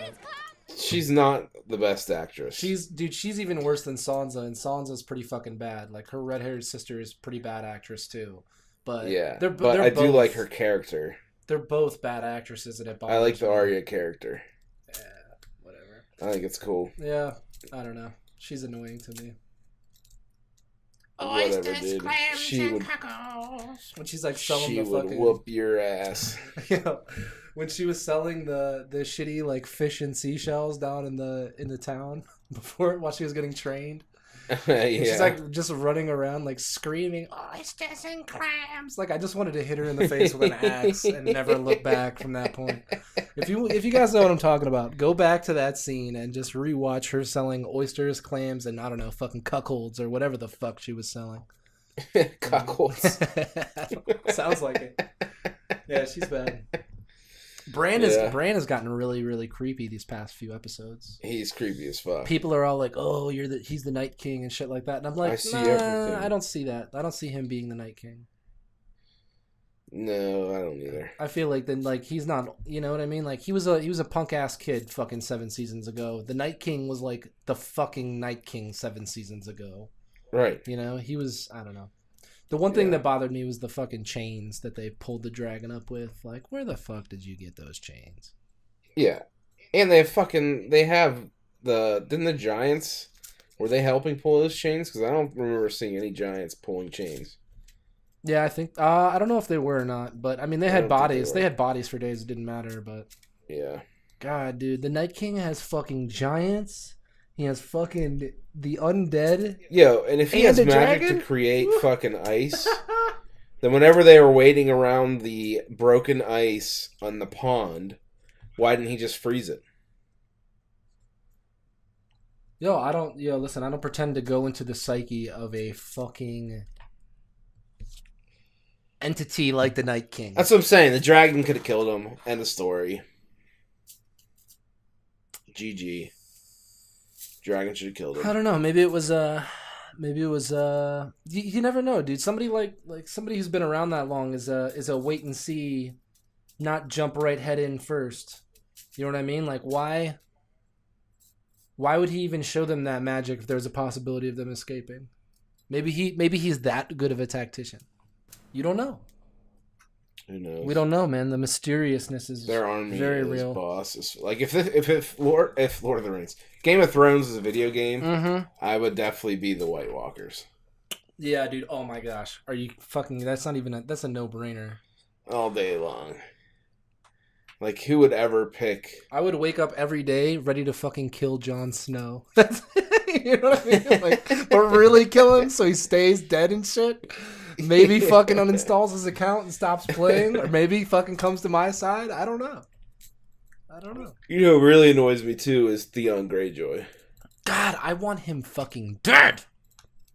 She's not the best actress. She's even worse than Sansa, and Sansa's pretty fucking bad. Like her red-haired sister is pretty bad actress too. But yeah, they're I both, do like her character. They're both bad actresses, and it bothers I like the me. Arya character. Yeah, whatever. I think it's cool. Yeah, I don't know. She's annoying to me. whatever, dude. She would. When she's like selling She the would fucking. whoop your ass. Yeah, when she was selling the shitty like fish and seashells down in the town while she was getting trained. Yeah. She's like just running around like screaming, oysters and clams. Like I just wanted to hit her in the face with an axe and never look back from that point. If you guys know what I'm talking about, go back to that scene and just rewatch her selling oysters, clams, and I don't know, fucking cuckolds or whatever the fuck she was selling. Cuckolds. Sounds like it. Yeah, she's bad. Bran has gotten really, really creepy these past few episodes. He's creepy as fuck. People are all like, "Oh, he's the Night King" and shit like that, and I'm like, everything. I don't see that. I don't see him being the Night King. No, I don't either. I feel like then like he's not. You know what I mean? Like he was a punk ass kid fucking 7 seasons ago. The Night King was like the fucking Night King 7 seasons ago. Right. You know, he was. I don't know. The one thing that bothered me was the fucking chains that they pulled the dragon up with. Like, where the fuck did you get those chains? Yeah. And didn't the giants, were they helping pull those chains? Because I don't remember seeing any giants pulling chains. Yeah, I think, I don't know if they were or not, but I mean, they had bodies. They had bodies for days. It didn't matter, but. Yeah. God, dude, the Night King has fucking giants. He has fucking the undead. Yo, and if he has magic dragon? to create fucking ice, then whenever they were waiting around the broken ice on the pond, why didn't he just freeze it? Listen, I don't pretend to go into the psyche of a fucking entity like the Night King. That's what I'm saying. The dragon could have killed him. End of story. GG. Dragon should have killed him. I don't know. Maybe it was you never know, dude. Somebody like somebody who's been around that long is a wait and see, not jump right head in first. You know what I mean? Like why would he even show them that magic if there's a possibility of them escaping? Maybe he's that good of a tactician. You don't know. Who knows? We don't know, man. The mysteriousness is their army very is real. Boss. Like if Lord of the Rings, Game of Thrones is a video game, I would definitely be the White Walkers. Yeah, dude. Oh my gosh, are you fucking? That's a no-brainer. All day long. Like who would ever pick? I would wake up every day ready to fucking kill Jon Snow. You know what I mean? Like, but really kill him so he stays dead and shit. Maybe fucking uninstalls his account and stops playing, or maybe fucking comes to my side. I don't know. You know what really annoys me too is Theon Greyjoy. God, I want him fucking dead.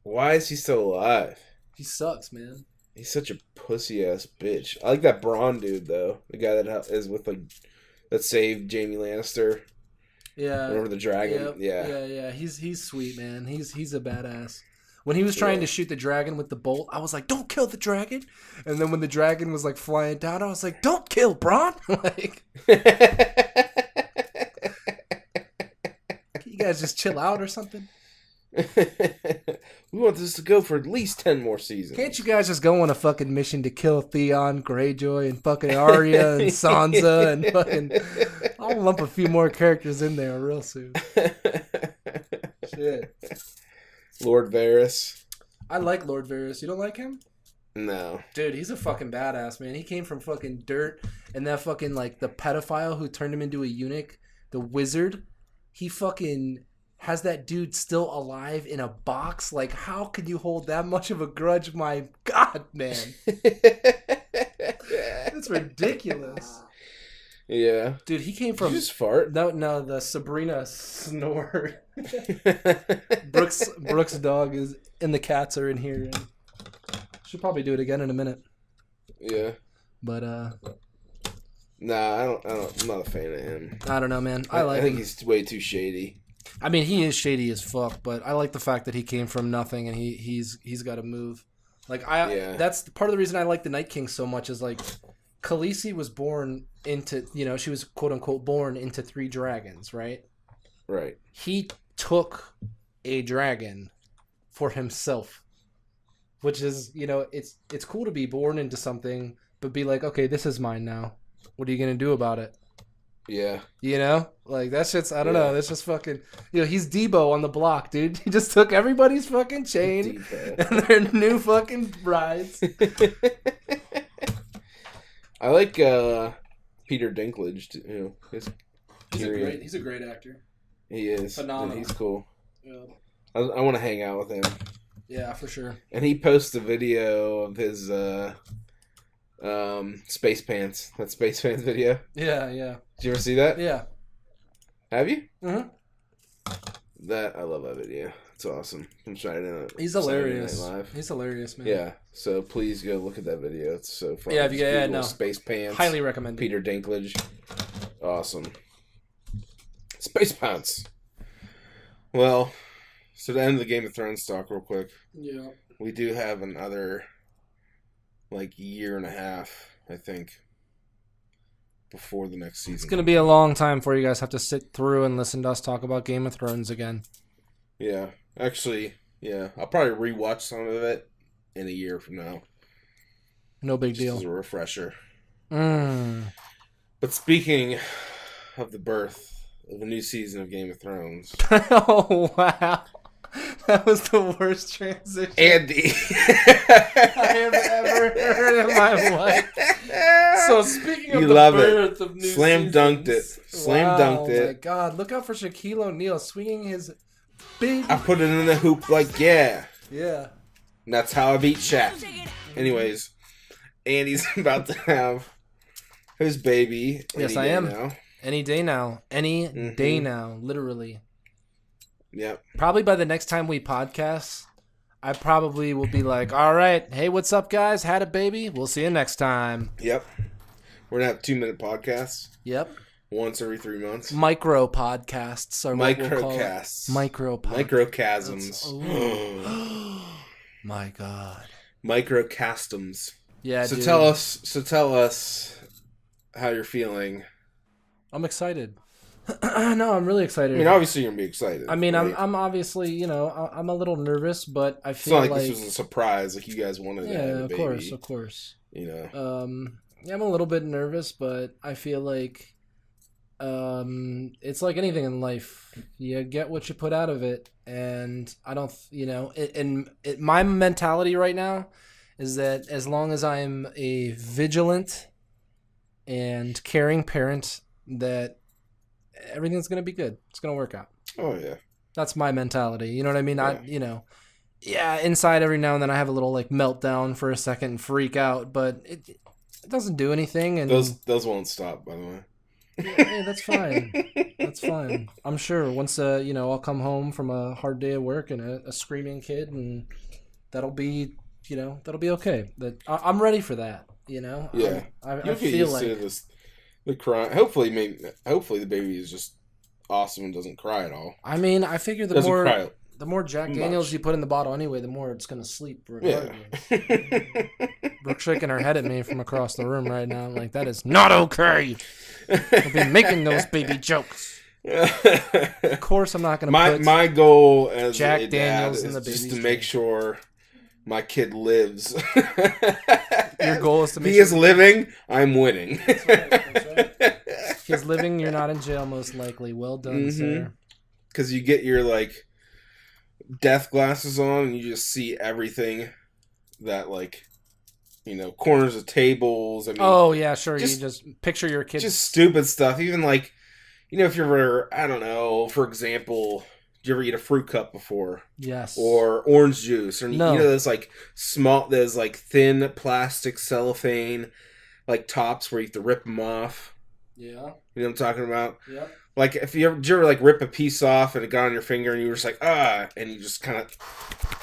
Why is he still alive? He sucks, man. He's such a pussy ass bitch. I like that Bronn dude though. The guy that is with that saved Jaime Lannister. Yeah. Remember the dragon? Yep. Yeah. He's sweet, man. He's a badass. When he was trying to shoot the dragon with the bolt, I was like, "Don't kill the dragon!" And then when the dragon was like flying down, I was like, "Don't kill Bronn!" Like, can you guys just chill out or something? We want this to go for at least 10 more seasons. Can't you guys just go on a fucking mission to kill Theon Greyjoy and fucking Arya and Sansa and fucking... I'll lump a few more characters in there real soon. Shit. Lord Varys. I like Lord Varys. You don't like him? No. Dude, he's a fucking badass, man. He came from fucking dirt, and that fucking, like, the pedophile who turned him into a eunuch, the wizard, he fucking... has that dude still alive in a box? Like, how could you hold that much of a grudge? My God, man. It's ridiculous. Yeah. Dude, he came from... Did you just fart? No, the Sabrina snore. Brooks' dog is... and the cats are in here. And she'll probably do it again in a minute. Yeah. But, Nah, I'm not a fan of him. I don't know, man. I think him. he's way too shady. I mean, he is shady as fuck, but I like the fact that he came from nothing and he's got to move. Like that's part of the reason I like the Night King so much is like Khaleesi was born into, she was quote unquote born into 3 dragons, right? Right. He took a dragon for himself, which is, it's cool to be born into something, but be like, okay, this is mine now. What are you going to do about it? Yeah. You know, like that shit's. I don't know. That's just fucking. You know, he's Debo on the block, dude. He just took everybody's fucking chain and their new fucking rides. I like Peter Dinklage. Too. He's a great actor. He is. Phenomenal. He's cool. Yeah. I want to hang out with him. Yeah, for sure. And he posted a video of his Space Pants. That Space Pants video. Yeah. Did you ever see that? Yeah. Have you? Mm-hmm. I love that video. It's awesome. I'm trying to. He's hilarious. Saturday Night Live. He's hilarious, man. Yeah. So please go look at that video. It's so fun. Yeah, no. Space Pants. Highly recommend it. Peter Dinklage. Awesome. Space Pants. Well, so to end the Game of Thrones talk real quick. Yeah. We do have another year and a half, I think, before the next season. It's going to be a long time before you guys have to sit through and listen to us talk about Game of Thrones again. Yeah. Actually, yeah. I'll probably rewatch some of it in a year from now. No big Just deal. as a refresher. Mm. But speaking of the birth of a new season of Game of Thrones. Oh, wow. That was the worst transition Andy. I have ever heard in my life. So speaking of You the love birth it. of new Slam dunked it. seasons, Slam dunked it. Oh my God! Look out for Shaquille O'Neal swinging his big. I put it in the hoop yeah. Yeah. And that's how I beat Shaq. Anyways, Andy's about to have his baby. Yes, I am. Now. Any day now. Any day now. Literally. Yep. Probably by the next time we podcast, I probably will be like, all right, hey, what's up, guys? Had a baby. We'll see you next time. Yep. We're going to have 2-minute podcasts. Yep. Once every 3 months. Micro podcasts are what we'll call it. Micro Microchasms. My God. Microcastums. Yeah, So dude. tell us how you're feeling. I'm excited. No, I'm really excited. I mean, obviously you're gonna be excited. I mean, right? I'm obviously, I'm a little nervous, but I It's feel not like this was a surprise. Like you guys wanted to have a baby. of course. You know. Yeah, I'm a little bit nervous, but I feel like, it's like anything in life. You get what you put out of it, and I don't, my mentality right now is that as long as I'm a vigilant and caring parent, that everything's going to be good. It's going to work out. Oh, yeah. That's my mentality. You know what I mean? Yeah. Inside every now and then I have a little meltdown for a second and freak out, but it doesn't do anything. And those won't stop, by the way. Yeah, that's fine. That's fine. I'm sure once, I'll come home from a hard day of work and a screaming kid, and that'll be okay. I'm ready for that, Yeah. I feel like the cry. Hopefully the baby is just awesome and doesn't cry at all. I mean, I figure the more Jack Daniels you put in the bottle anyway, the more it's gonna sleep regardless. Yeah. Brooke's shaking her head at me from across the room right now. I'm like, that is not okay. I'll be making those baby jokes. Of course, I'm not gonna put my goal as Jack a Daniels dad in the is just baby's to make drink. sure my kid lives. Your goal is to make he sure is living. I'm winning. That's right. He's living. You're not in jail, most likely. Well done, sir. Because you get your death glasses on, and you just see everything that corners of tables. I mean, oh yeah, sure. You just picture your kid. Just stupid stuff. Even if you're ever, I don't know, for example. Did you ever eat a fruit cup before? Yes. Or orange juice? Or No. those those thin plastic cellophane tops where you have to rip them off. Yeah. You know what I'm talking about? Yeah. If you ever rip a piece off and it got on your finger and you were just and you just kind of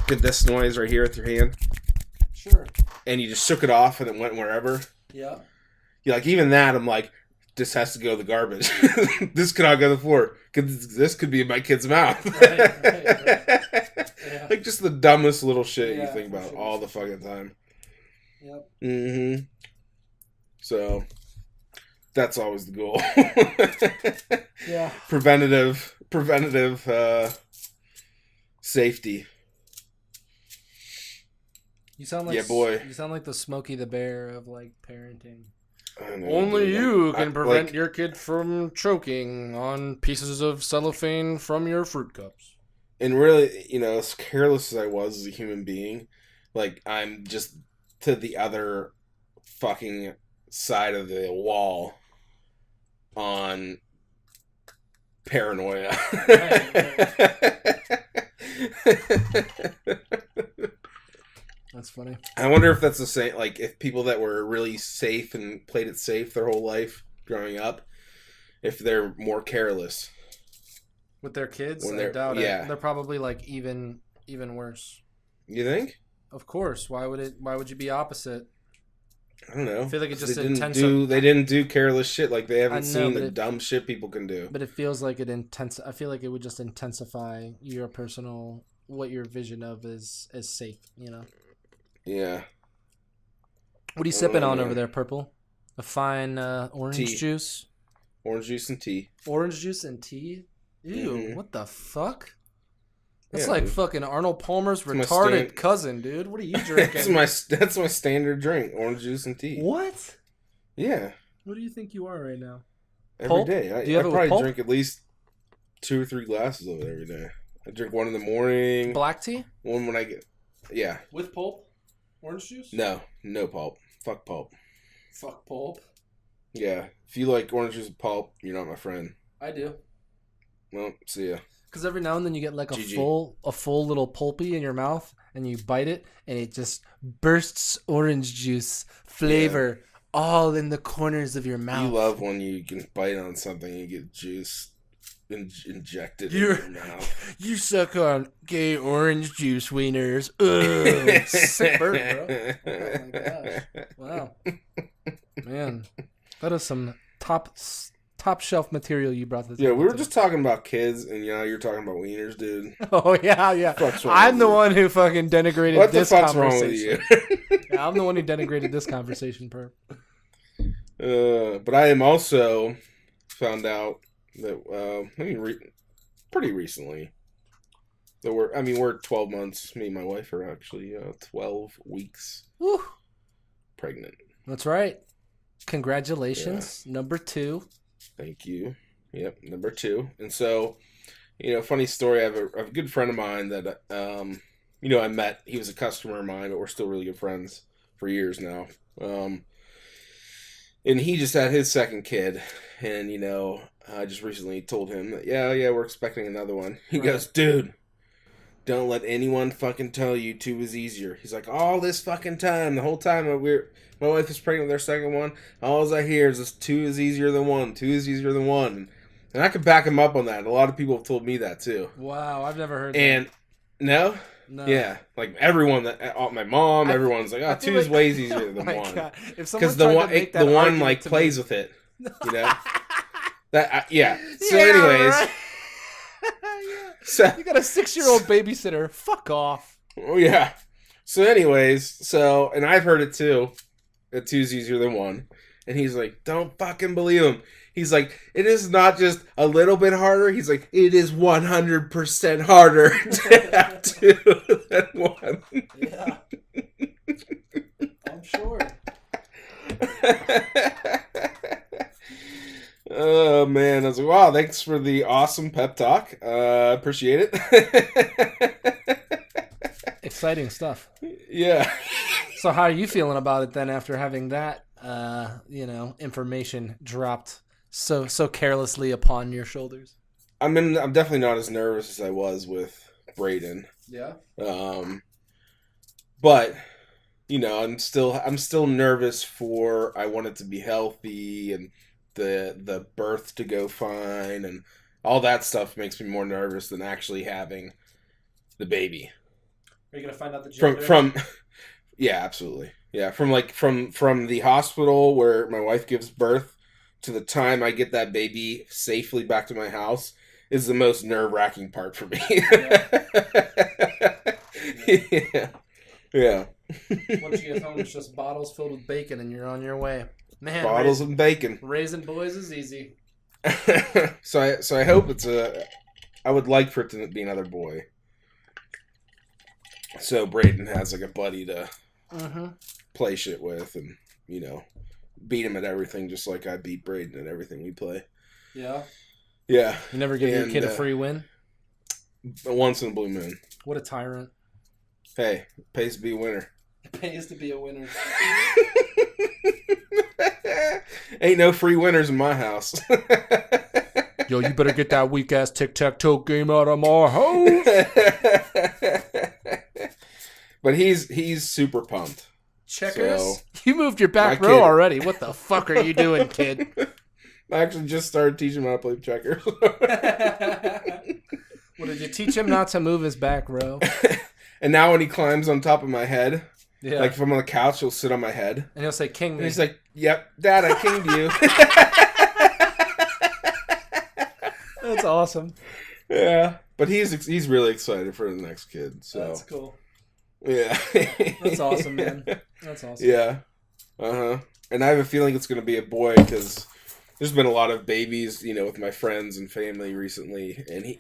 did this noise right here with your hand. Sure. And you just shook it off and it went wherever. Yeah. Even that, I'm this has to go to the garbage. This could not go to the floor. This could be in my kid's mouth. Right. Yeah. Just the dumbest little shit you think about sure. all the fucking time. Yep. Mm-hmm. So, that's always the goal. Yeah. Preventative safety. You sound like Yeah, boy. You sound like the Smokey the Bear of parenting. I know, Only dude. you can prevent like, your kid from choking on pieces of cellophane from your fruit cups. And really, as careless as I was as a human being, like, I'm just to the other fucking side of the wall on paranoia. That's funny. I wonder if that's the same, like, if people that were really safe and played it safe their whole life growing up, if they're more careless. With their kids? When I they're- doubt yeah. it. They're probably, like, even worse. You think? Of course. Why would you be opposite? I don't know. I feel like it just they didn't do careless shit. Like, they haven't seen the dumb shit people can do. But it feels like I feel like it would just intensify your personal, what your vision of is safe, Yeah. What are you sipping on man. over there, Purple? A fine orange Tea. juice? Orange juice and tea. Orange juice and tea? Ew, Mhm. what the fuck? That's Yeah, like dude. fucking Arnold Palmer's my retarded cousin, dude. What are you drinking? That's my standard drink. Orange juice and tea. What? Yeah. What do you think you are right now? Every Pulp? day. Do you I have it with probably pulp? drink at least 2 or 3 glasses of it every day. I drink one in the morning. Black tea? One when I get... Yeah. With pulp? Orange juice? No pulp. Fuck pulp. Fuck pulp. Yeah. If you like orange juice with pulp, you're not my friend. I do. Well, see ya. Because every now and then you get like a GG. full little pulpy in your mouth, and you bite it, and it just bursts orange juice flavor all in the corners of your mouth. You love when you can bite on something and you get juice injected in You're- your mouth. You suck on gay orange juice wieners. Ugh. Sick burp, bro. Oh my gosh. Wow. Man, that is some top shelf material you brought this. Yeah, we were just talking about kids, and you're talking about wieners, dude. Oh yeah. Fuck's wrong I'm with the you? one who fucking denigrated What the this fuck's wrong conversation. with you? Yeah, I'm the one who denigrated this conversation, perp. But I am also found out that pretty recently that we're 12 months. Me and my wife are actually 12 weeks Woo. pregnant. That's right. Congratulations, number 2. Thank you. Yep, number 2. And so, funny story. I have a good friend of mine that I met. He was a customer of mine, but we're still really good friends for years now. And he just had his second kid, and I just recently told him that yeah, we're expecting another one. He goes, dude, don't let anyone fucking tell you 2 is easier. He's like, all this fucking time, the whole time my wife is pregnant with their second one, all I hear is this 2 is easier than 1. 2 is easier than 1. And I could back him up on that. A lot of people have told me that too. Wow, I've never heard And no? No. Yeah, like everyone my mom, everyone's like, I 2 feel is like- way easier Oh than my 1. God. If someone Because the tried one, to make that the one argument like to plays me- with it, That yeah. So, Yeah, anyways, right. Yeah. so You got a 6-year-old babysitter. Fuck off. oh yeah. So, anyways, and I've heard it too. That 2 is easier than 1, and he's like, don't fucking believe him. He's like, it is not just a little bit harder. He's like, it is 100% harder to have 2 than 1. Yeah. I'm sure. Oh man, I was like, wow, thanks for the awesome pep talk. Appreciate it. Exciting stuff. Yeah. So how are you feeling about it then after having that information dropped so carelessly upon your shoulders? I'm definitely not as nervous as I was with Braden. Yeah. But I'm still nervous for I want it to be healthy and the birth to go fine, and all that stuff makes me more nervous than actually having the baby. Are you gonna find out the gender? From yeah, absolutely. Yeah, from the hospital where my wife gives birth to the time I get that baby safely back to my house is the most nerve-wracking part for me. Yeah. Yeah. Once you get home, it's just bottles filled with bacon, and you're on your way. Man, Bottles and bacon. raising boys is easy. So I hope I would like for it to be another boy. So Braden has like a buddy to play shit with, and beat him at everything, just like I beat Braden at everything we play. Yeah. Yeah. You never give your kid a free win? Once in a blue moon. What a tyrant. Hey, pays to be a winner. It pays to be a winner. Ain't no free winners in my house. Yo, you better get that weak-ass tic-tac-toe game out of my house. But he's super pumped. Checkers? So, you moved your back row already. What the fuck are you doing, kid? I actually just started teaching him how to play checkers. Well, did you teach him not to move his back row? And now when he climbs on top of my head, yeah. like if I'm on the couch, he'll sit on my head. And he'll say, "King me." And he's like, "Yep, Dad, I kinged you." That's awesome. Yeah, but he's really excited for the next kid. So that's cool. Yeah, that's awesome, man. That's awesome. Yeah, And I have a feeling it's going to be a boy because there's been a lot of babies, with my friends and family recently, and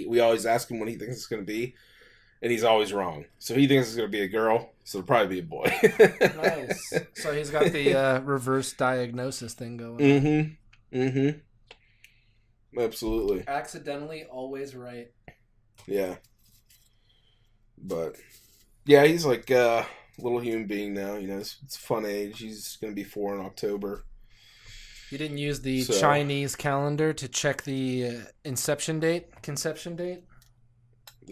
we always ask him when he thinks it's going to be, and he's always wrong. So he thinks it's going to be a girl, so it'll probably be a boy. Nice. So he's got the reverse diagnosis thing going. Absolutely. Accidentally always right. Yeah. But yeah, he's like a little human being now. It's a fun age. He's going to be 4 in October. You didn't use the Chinese calendar to check the conception date? The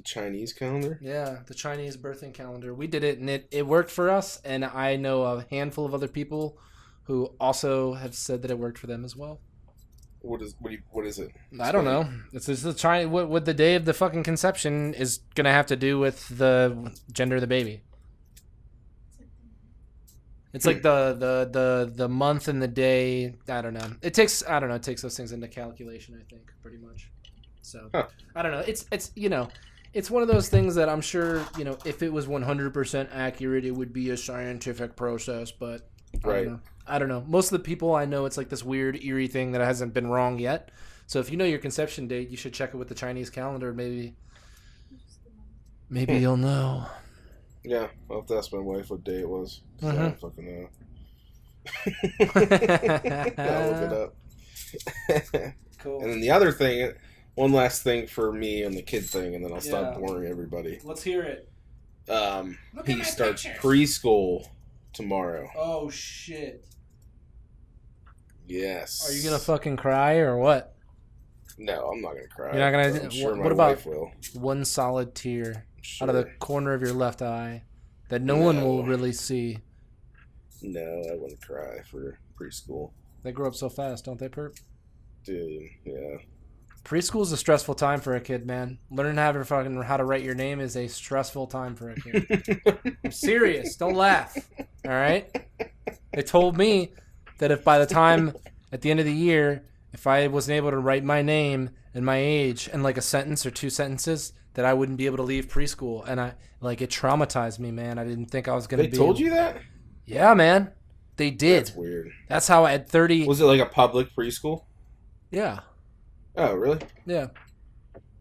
Chinese calendar? Yeah, the Chinese birthing calendar. We did it, and it worked for us, and I know a handful of other people who also have said that it worked for them as well. What is it? I don't know. It's just the China. What the day of the fucking conception is gonna have to do with the gender of the baby. It's like the month and the day. I don't know. It takes those things into calculation. I think pretty much. So I don't know. It's one of those things that I'm sure if it was 100% accurate, it would be a scientific process. But I don't know. Most of the people I know, it's like this weird, eerie thing that hasn't been wrong yet. So if you know your conception date, you should check it with the Chinese calendar. Maybe you'll know. Yeah, I'll have to ask my wife what day it was. I don't fucking know. I'll look it up. Cool. And then the other thing, one last thing for me on the kid thing, and then I'll stop boring everybody. Let's hear it. He starts preschool tomorrow. Oh, shit. Yes. Are you going to fucking cry or what? No, I'm not going to cry. You're not going to? I'm sure what my about wife will. one solid tear Sure. out of the corner of your left eye that no one will really see? No, I wouldn't cry for preschool. They grow up so fast, don't they, Perp? Dude, yeah. Preschool is a stressful time for a kid, man. Learning how to write your name is a stressful time for a kid. I'm serious. Don't laugh. All right? They told me that if by the time at the end of the year, if I wasn't able to write my name and my age and like a sentence or 2 sentences, that I wouldn't be able to leave preschool. And it traumatized me, man. I didn't think I was going to be. They told you that? Yeah, man. They did. That's weird. That's how at 30. Was it like a public preschool? Yeah. Oh, really? Yeah.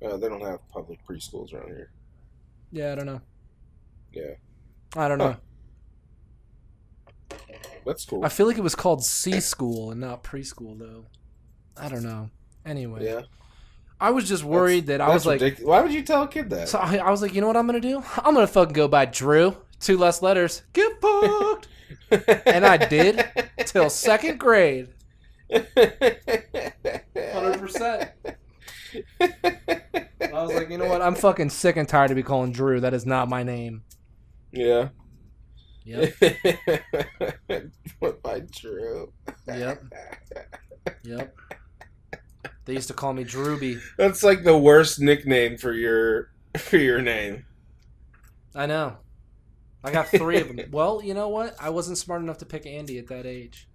They don't have public preschools around here. Yeah, I don't know. Yeah. I don't know. That's cool. I feel like it was called C-school and not preschool, though. I don't know. Anyway. Yeah. I was just worried that I was like... ridiculous. Why would you tell a kid that? So I was like, you know what I'm going to do? I'm going to fucking go by Drew. 2 less letters. Get fucked. And I did till 2nd grade. 100%. I was like, you know what? I'm fucking sick and tired of be calling Drew. That is not my name. Yeah. Yep. What by Drew? Yep. They used to call me Drewby. That's like the worst nickname for your name. I know. I got 3 of them. Well, you know what? I wasn't smart enough to pick Andy at that age.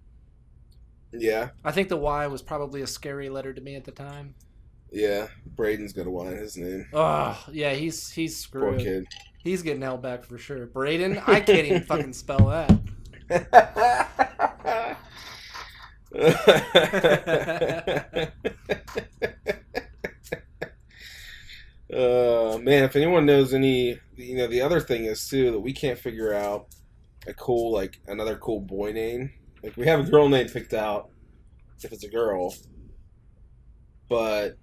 Yeah. I think the Y was probably a scary letter to me at the time. Yeah. Braden's got a Y in his name. Oh, yeah, he's screwed. Poor kid. He's getting held back for sure. Braden, I can't even fucking spell that. Man, if anyone knows any, the other thing is too that we can't figure out another cool boy name Like, we have a girl name picked out if it's a girl, but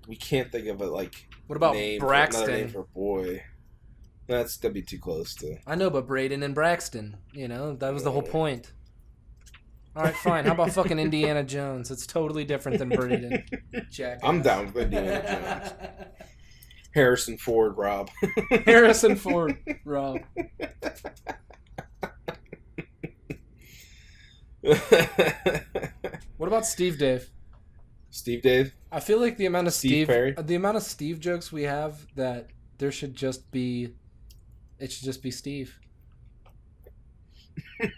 we can't think of it like. What about name Braxton? Another name for a boy. That'd be too close to. I know, but Braden and Braxton, that was the whole point. All right, fine. How about fucking Indiana Jones? It's totally different than Braden. Jackass. I'm down with Indiana Jones. Harrison Ford, Rob. Harrison Ford, Rob. What about Steve Dave? Steve Dave? I feel like the amount of Steve Perry? the amount of Steve jokes we have, that there should just be, it should just be Steve.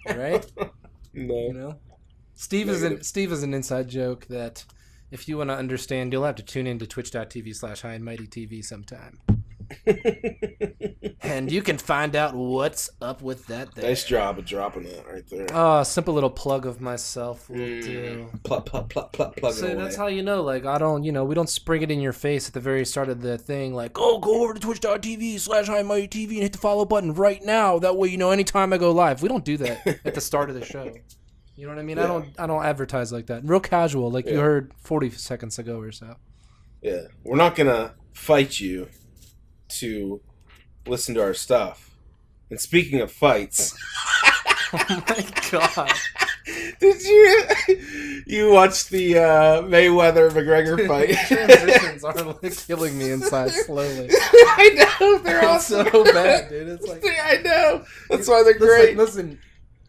Right? No. Steve is an inside joke that if you want to understand, you'll have to tune in to twitch.tv/HighAndMightyTV sometime. And you can find out what's up with that there. Nice job of dropping that right there. Simple little plug of myself will do. Plug So it away. that's how we don't spring it in your face at the very start of the thing, like, oh, go over to twitch.tv/HighAndMightyTV and hit the follow button right now. That way, anytime I go live. We don't do that at the start of the show. You know what I mean? Yeah. I don't advertise like that. Real casual, like you heard 40 seconds ago or so. Yeah. We're not going to fight you to listen to our stuff. And speaking of fights... Oh my god. Did you watch the Mayweather-McGregor fight? Transitions are like killing me inside slowly. I know. They're all so bad, dude. It's like... I know. That's why they're great. Listen,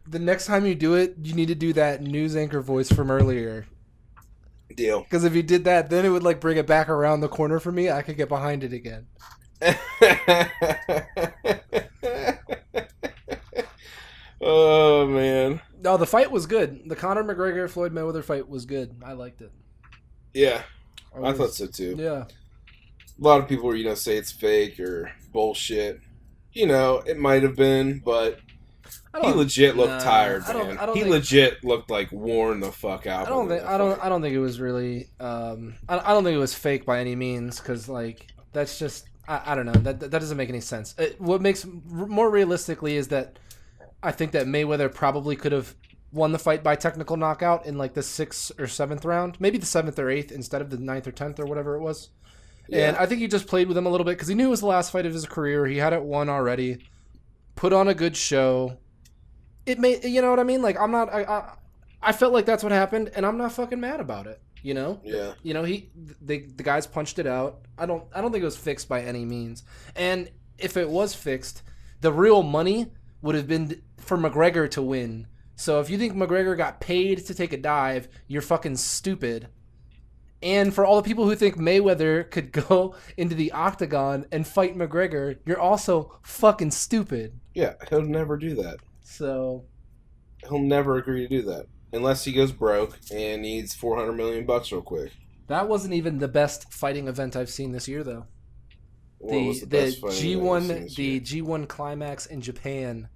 the next time you do it, you need to do that news anchor voice from earlier. Deal. Because if you did that, then it would like bring it back around the corner for me. I could get behind it again. Oh man. No, the fight was good. The Conor McGregor Floyd Mayweather fight was good. I liked it. Yeah. I thought so too. Yeah. A lot of people say it's fake or bullshit. It might have been, but he legit looked tired, man. He legit looked like worn the fuck out. I don't think it was really I don't think it was fake by any means, cuz like that's just I don't know. That doesn't make any sense. What makes more realistically is that I think that Mayweather probably could have won the fight by technical knockout in like the 6th or 7th round, maybe the 7th or 8th instead of the 9th or 10th or whatever it was. Yeah. And I think he just played with him a little bit because he knew it was the last fight of his career. He had it won already. Put on a good show. It made, you know what I mean? Like I felt like that's what happened, and I'm not fucking mad about it. Yeah. The guys punched it out. I don't think it was fixed by any means. And if it was fixed, the real money would have been for McGregor to win. So if you think McGregor got paid to take a dive, you're fucking stupid. And for all the people who think Mayweather could go into the octagon and fight McGregor, you're also fucking stupid. Yeah, he'll never do that. So he'll never agree to do that unless he goes broke and needs $400 million real quick. That wasn't even the best fighting event I've seen this year, though. The G1 climax in Japan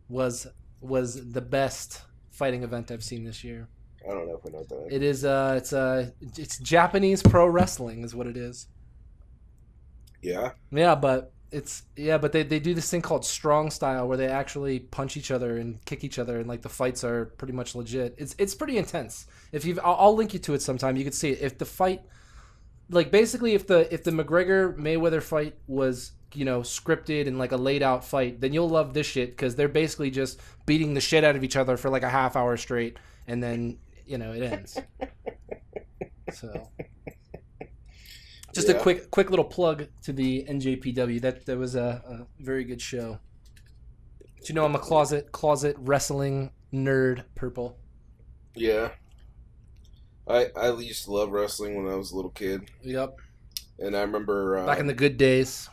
was the best fighting event I've seen this year. I don't know if I know what that is. It is it's Japanese pro wrestling is what it is. Yeah. Yeah, but they do this thing called strong style where they actually punch each other and kick each other, and like the fights are pretty much legit. It's pretty intense. I'll link you to it sometime. You can see it. If the fight, like basically if the McGregor Mayweather fight was scripted and like a laid out fight, then you'll love this shit because they're basically just beating the shit out of each other for like a half hour straight, and then it ends. So. Just a quick little plug to the NJPW. That was a very good show. Do I'm a closet wrestling nerd, Purple? Yeah. I used to love wrestling when I was a little kid. Yep. And I remember back in the good days.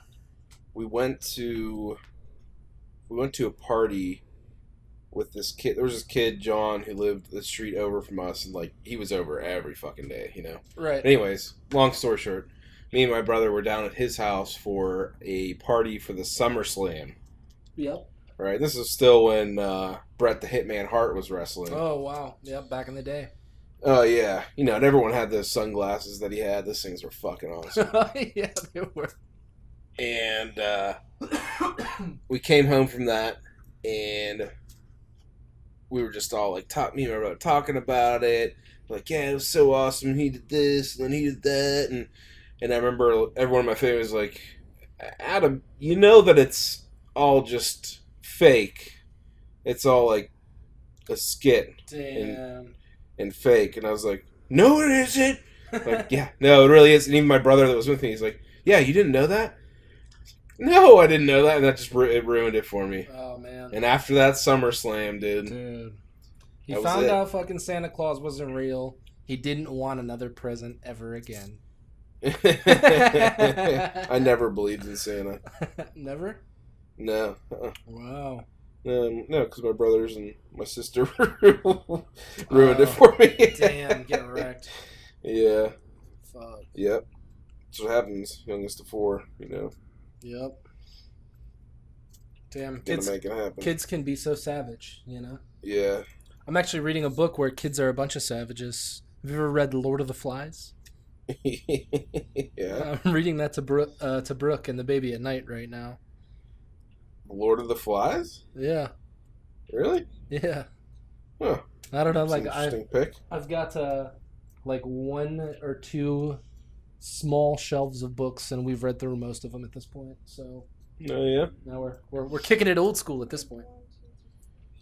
We went to a party with this kid. There was this kid, John, who lived the street over from us, and like he was over every fucking day, Right. Anyways, long story short, me and my brother were down at his house for a party for the SummerSlam. Yep. Right. This is still when Bret the Hitman Hart was wrestling. Oh wow. Yep. Back in the day. Oh yeah. And everyone had those sunglasses that he had. Those things were fucking awesome. Yeah, they were. And we came home from that, and we were just all like, me and my brother talking about it. Like, yeah, it was so awesome. He did this, and then he did that, and I remember everyone in my family was like, Adam, you know that it's all just fake. It's all like a skit. Damn. And fake. And I was like, no, it isn't. Like, yeah, no, it really is. And even my brother that was with me, he's like, yeah, you didn't know that? No, I didn't know that. And that just it ruined it for me. Oh, man. And after that SummerSlam, dude. He found out fucking Santa Claus wasn't real. He didn't want another present ever again. I never believed in Santa. Never? No. Wow. No, because my brothers and my sister ruined it for me. Damn, get wrecked. Yeah. Fuck. Yep. That's what happens. Youngest of 4, you know. Yep. Damn, Make it happen. Kids can be so savage, you know? Yeah. I'm actually reading a book where kids are a bunch of savages. Have you ever read Lord of the Flies? Yeah. I'm reading that to Brooke and the baby at night right now. Lord of the Flies? Yeah. Really? Yeah. Huh. I don't know. That's Like an interesting pick. I've got like 1 or 2 small shelves of books, and we've read through most of them at this point. So. Oh yeah. Now we're kicking it old school at this point.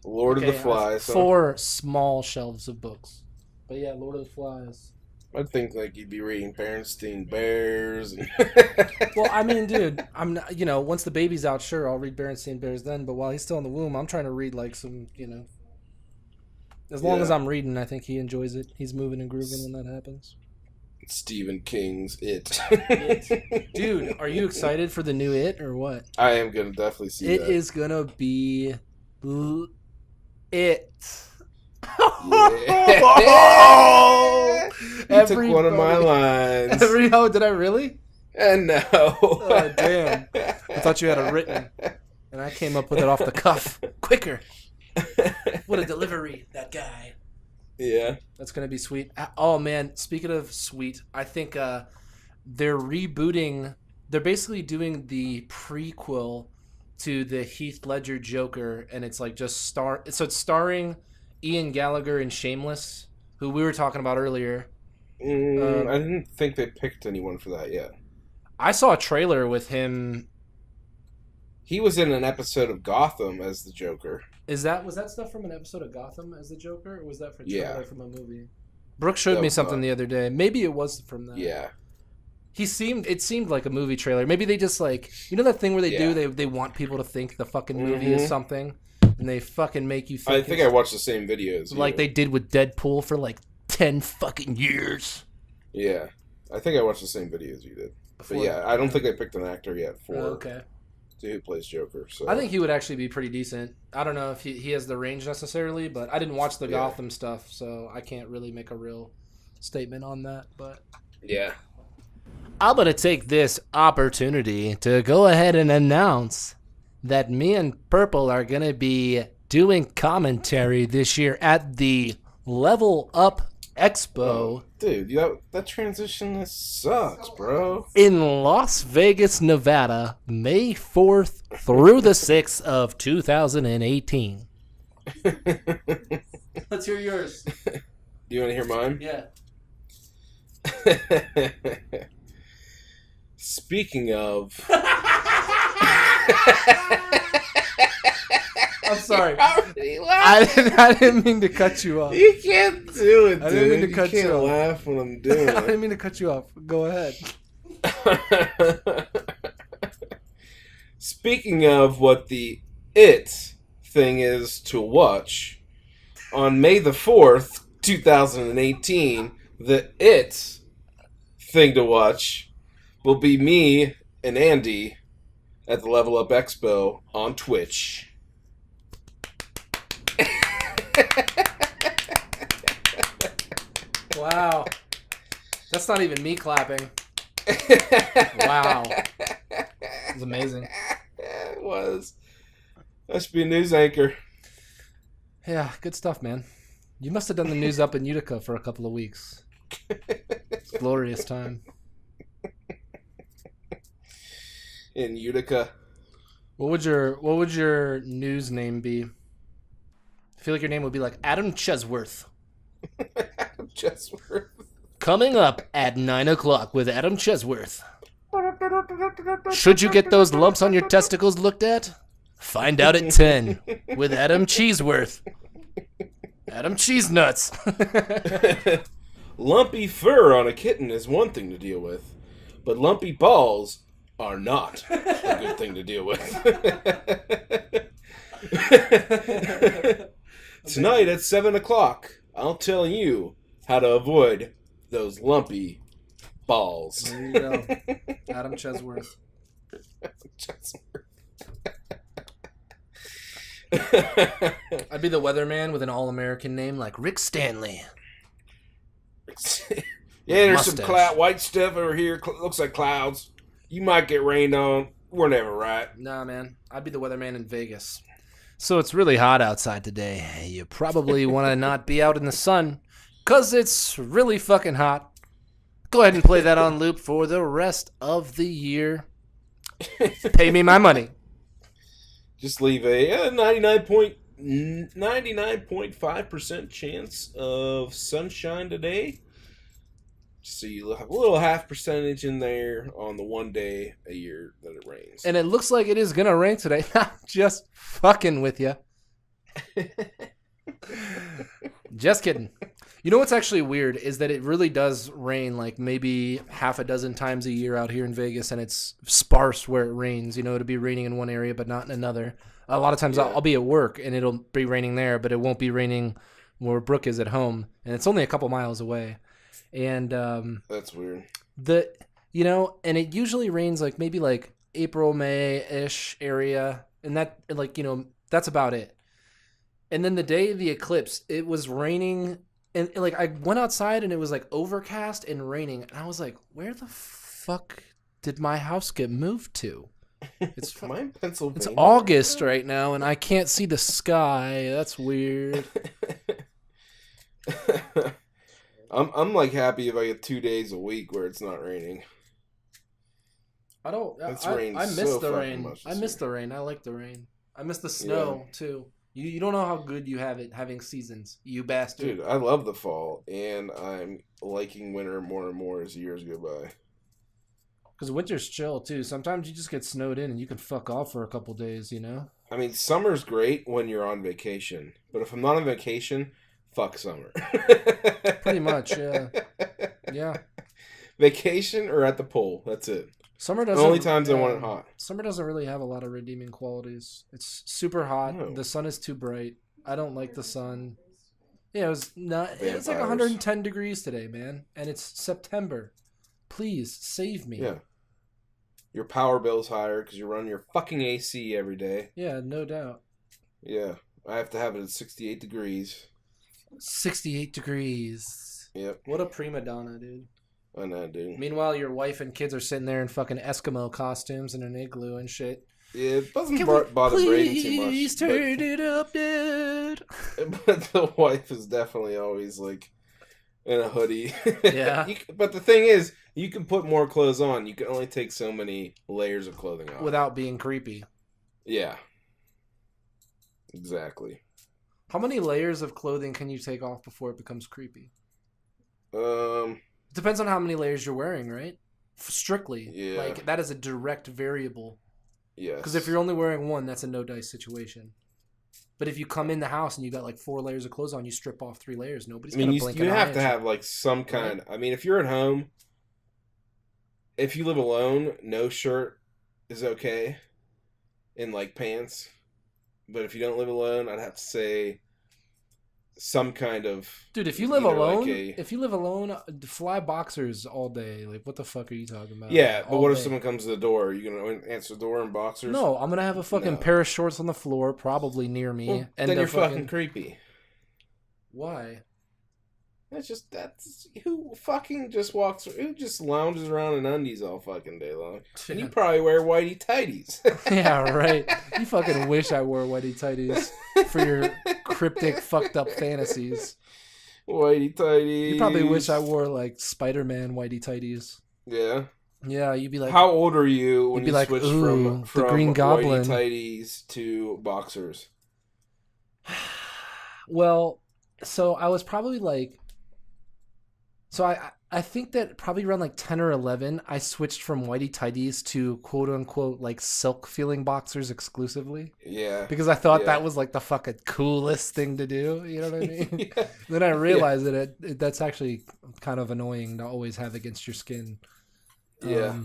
Lord of the Flies. 4 small shelves of books. But yeah, Lord of the Flies. I'd think like you'd be reading Berenstain Bears. And Well, I mean, dude, I'm not, once the baby's out, sure, I'll read Berenstain Bears then. But while he's still in the womb, I'm trying to read like some, as long as I'm reading, I think he enjoys it. He's moving and grooving when that happens. Stephen King's It. Dude, are you excited for the new It or what? I am gonna definitely see it. that. It is gonna be it. Yeah. You took one of my lines. Did I really? No. Oh, damn. I thought you had it written. And I came up with it off the cuff. Quicker. What a delivery, that guy. Yeah. That's going to be sweet. Oh, man. Speaking of sweet, I think they're rebooting. They're basically doing the prequel to the Heath Ledger Joker. And it's like just so it's starring Ian Gallagher in Shameless, who we were talking about earlier. I didn't think they picked anyone for that yet. I saw a trailer with him. He was in an episode of Gotham as the Joker. Was that stuff from an episode of Gotham as the Joker, or was that from a movie? Brooke showed That me was something the other day. Maybe it was from that. Yeah. It seemed like a movie trailer. Maybe they just like, that thing where they do, they want people to think the fucking movie is something, and they fucking make you think. I think I watched the same videos. Like they did with Deadpool for like 10 fucking years. Yeah. I think I watched the same videos you did. But yeah, I don't think they picked an actor yet for who plays Joker. So I think he would actually be pretty decent. I don't know if he has the range necessarily, but I didn't watch the Gotham stuff, so I can't really make a real statement on that. But yeah. I'm going to take this opportunity to go ahead and announce that me and Purple are going to be doing commentary this year at the Level Up Expo. Oh, dude, that transition sucks, bro. In Las Vegas, Nevada, May 4th through the 6th of 2018. Let's hear yours. Do you want to hear mine? Yeah. Speaking of... I'm sorry. I didn't mean to cut you off. You can't do it, dude. I didn't mean to cut you you off. Laugh when I'm doing it. I didn't mean to cut you off. Go ahead. Speaking of what the It thing is to watch, on May the 4th, 2018, the It thing to watch will be me and Andy at the Level Up Expo on Twitch. Wow. That's not even me clapping. Wow. It was amazing. It was. I should be a news anchor. Yeah, good stuff, man. You must have done the news up in Utica for a couple of weeks. It's a glorious time. In Utica. What would your news name be I feel like your name would be like Adam Chesworth. Adam Chesworth. Coming up at 9 o'clock with Adam Chesworth. Should you get those lumps on your testicles looked at? Find out at 10 with Adam Cheeseworth. Adam Cheese Nuts. Lumpy fur on a kitten is one thing to deal with, but lumpy balls are not a good thing to deal with. Tonight at 7 o'clock, I'll tell you how to avoid those lumpy balls. There you go. Adam Chesworth. I'd be the weatherman with an all-American name like Rick Stanley. Yeah, there's Mustache. some white stuff over here. Looks like clouds. You might get rained on. We're never right. Nah, man. I'd be the weatherman in Vegas. So it's really hot outside today. You probably want to not be out in the sun because it's really fucking hot. Go ahead and play that on loop for the rest of the year. Pay me my money. Just leave a 99.5% chance of sunshine today. So you have a little half percentage in there on the one day a year that it rains. And it looks like it is going to rain today. I'm just fucking with you. Just kidding. You know what's actually weird is that it really does rain like maybe half a dozen times a year out here in Vegas, and it's sparse where it rains. You know, it'll be raining in one area but not in another. A lot of times I'll be at work and it'll be raining there, but it won't be raining where Brooke is at home, and it's only a couple miles away. And that's weird. And it usually rains like maybe like April, May-ish area, and that that's about it. And then the day of the eclipse, it was raining, and like I went outside and it was like overcast and raining, and I was like, where the fuck did my house get moved to? It's Am I in Pennsylvania? It's August right now, and I can't see the sky. That's weird. I'm like happy if I get 2 days a week where it's not raining. I don't. It's I rained miss so the fucking rain. much I this miss year. the rain. I like the rain. I miss the snow too. You don't know how good you have it having seasons, you bastard. Dude, I love the fall, and I'm liking winter more and more as years go by. Because winter's chill too. Sometimes you just get snowed in and you can fuck off for a couple days. You know. I mean, summer's great when you're on vacation, but if I'm not on vacation, fuck summer. Pretty much, yeah. Yeah. Vacation or at the pool. That's it. Summer The doesn't. only times I want it hot. Summer doesn't really have a lot of redeeming qualities. It's super hot. No. The sun is too bright. I don't like the sun. Yeah, it was not. It's like Vampires. 110 degrees today, man, and it's September. Please save me. Yeah. Your power bill's higher because you run your fucking AC every day. Yeah, no doubt. Yeah. I have to have it at 68 degrees. 68 degrees. Yep. What a prima donna, dude. I know, dude. Meanwhile, your wife and kids are sitting there in fucking Eskimo costumes and an igloo and shit. Yeah, it doesn't Can bother we Brady too much. please turn it up, dude? But the wife is definitely always like in a hoodie. Yeah. But the thing is, you can put more clothes on. You can only take so many layers of clothing off. Without being creepy. Yeah. Exactly. How many layers of clothing can you take off before it becomes creepy? It depends on how many layers you're wearing, right? Strictly. Yeah. Like, that is a direct variable. Yes. Because if you're only wearing one, that's a no-dice situation. But if you come in the house and you got like 4 layers of clothes on, you strip off 3 layers. Nobody's going to blink you an eye have at to you. have like some kind. I mean, if you're at home, if you live alone, no shirt is okay, and like pants. But if you don't live alone, I'd have to say some kind of. Dude, if you live either alone, fly boxers all day. Like, what the fuck are you talking about? Yeah, but All what if day. someone comes to the door? Are you gonna answer the door in boxers? No, I'm gonna have a fucking No. pair of shorts on the floor, probably near me. Well, and then a you're fucking creepy. Why? That's who fucking just walks, who just lounges around in undies all fucking day long. And you Yeah. probably wear whitey tighties. Yeah, right. You fucking wish I wore whitey tighties for your cryptic, fucked up fantasies. Whitey tighties. You probably wish I wore like Spider-Man whitey tighties. Yeah. Yeah, you'd be like, How old are you when You'd be you like, switched "Ooh, from the Green Goblin." whitey tighties to boxers? Well, so I was probably like, so I think that probably around like 10 or 11, I switched from whitey tighties to quote unquote like silk feeling boxers exclusively. Yeah. Because I thought Yeah. that was like the fucking coolest thing to do. You know what I mean? Yeah. Then I realized that that's actually kind of annoying to always have against your skin. Yeah.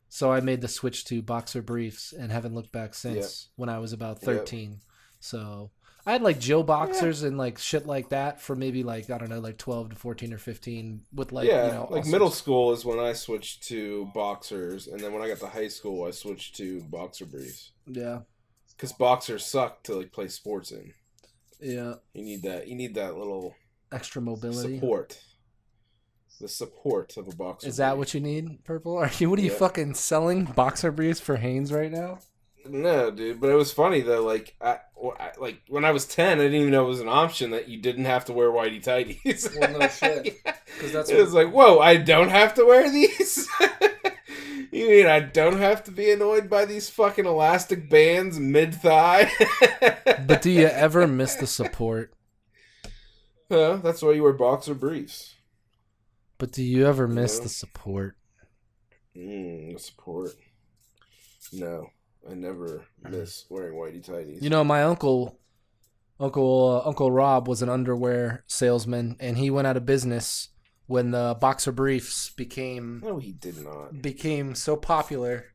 So I made the switch to boxer briefs and haven't looked back since when I was about 13. So I had like Joe boxers and like shit like that for maybe like, I don't know, like 12 to 14 or 15 with like, Yeah, you know, like middle school is when I switched to boxers, and then when I got to high school, I switched to boxer briefs. Yeah. Because boxers suck to like play sports in. Yeah. You need that little Extra mobility. support. The support of a boxer. Is that brief. what you need, Purple? What are you fucking selling boxer briefs for Hanes right now? No, dude, but it was funny though. Like, like when I was 10, I didn't even know it was an option that you didn't have to wear whitey tighties. Well, no shit. Because that's it was like, whoa, I don't have to wear these. You mean I don't have to be annoyed by these fucking elastic bands mid thigh? But do you ever miss the support? That's why you wear boxer briefs. But do you ever miss Yeah. the support? The support. No, I never miss wearing whitey tighties. You know, my uncle Rob was an underwear salesman, and he went out of business when the boxer briefs became No, he did not. so popular.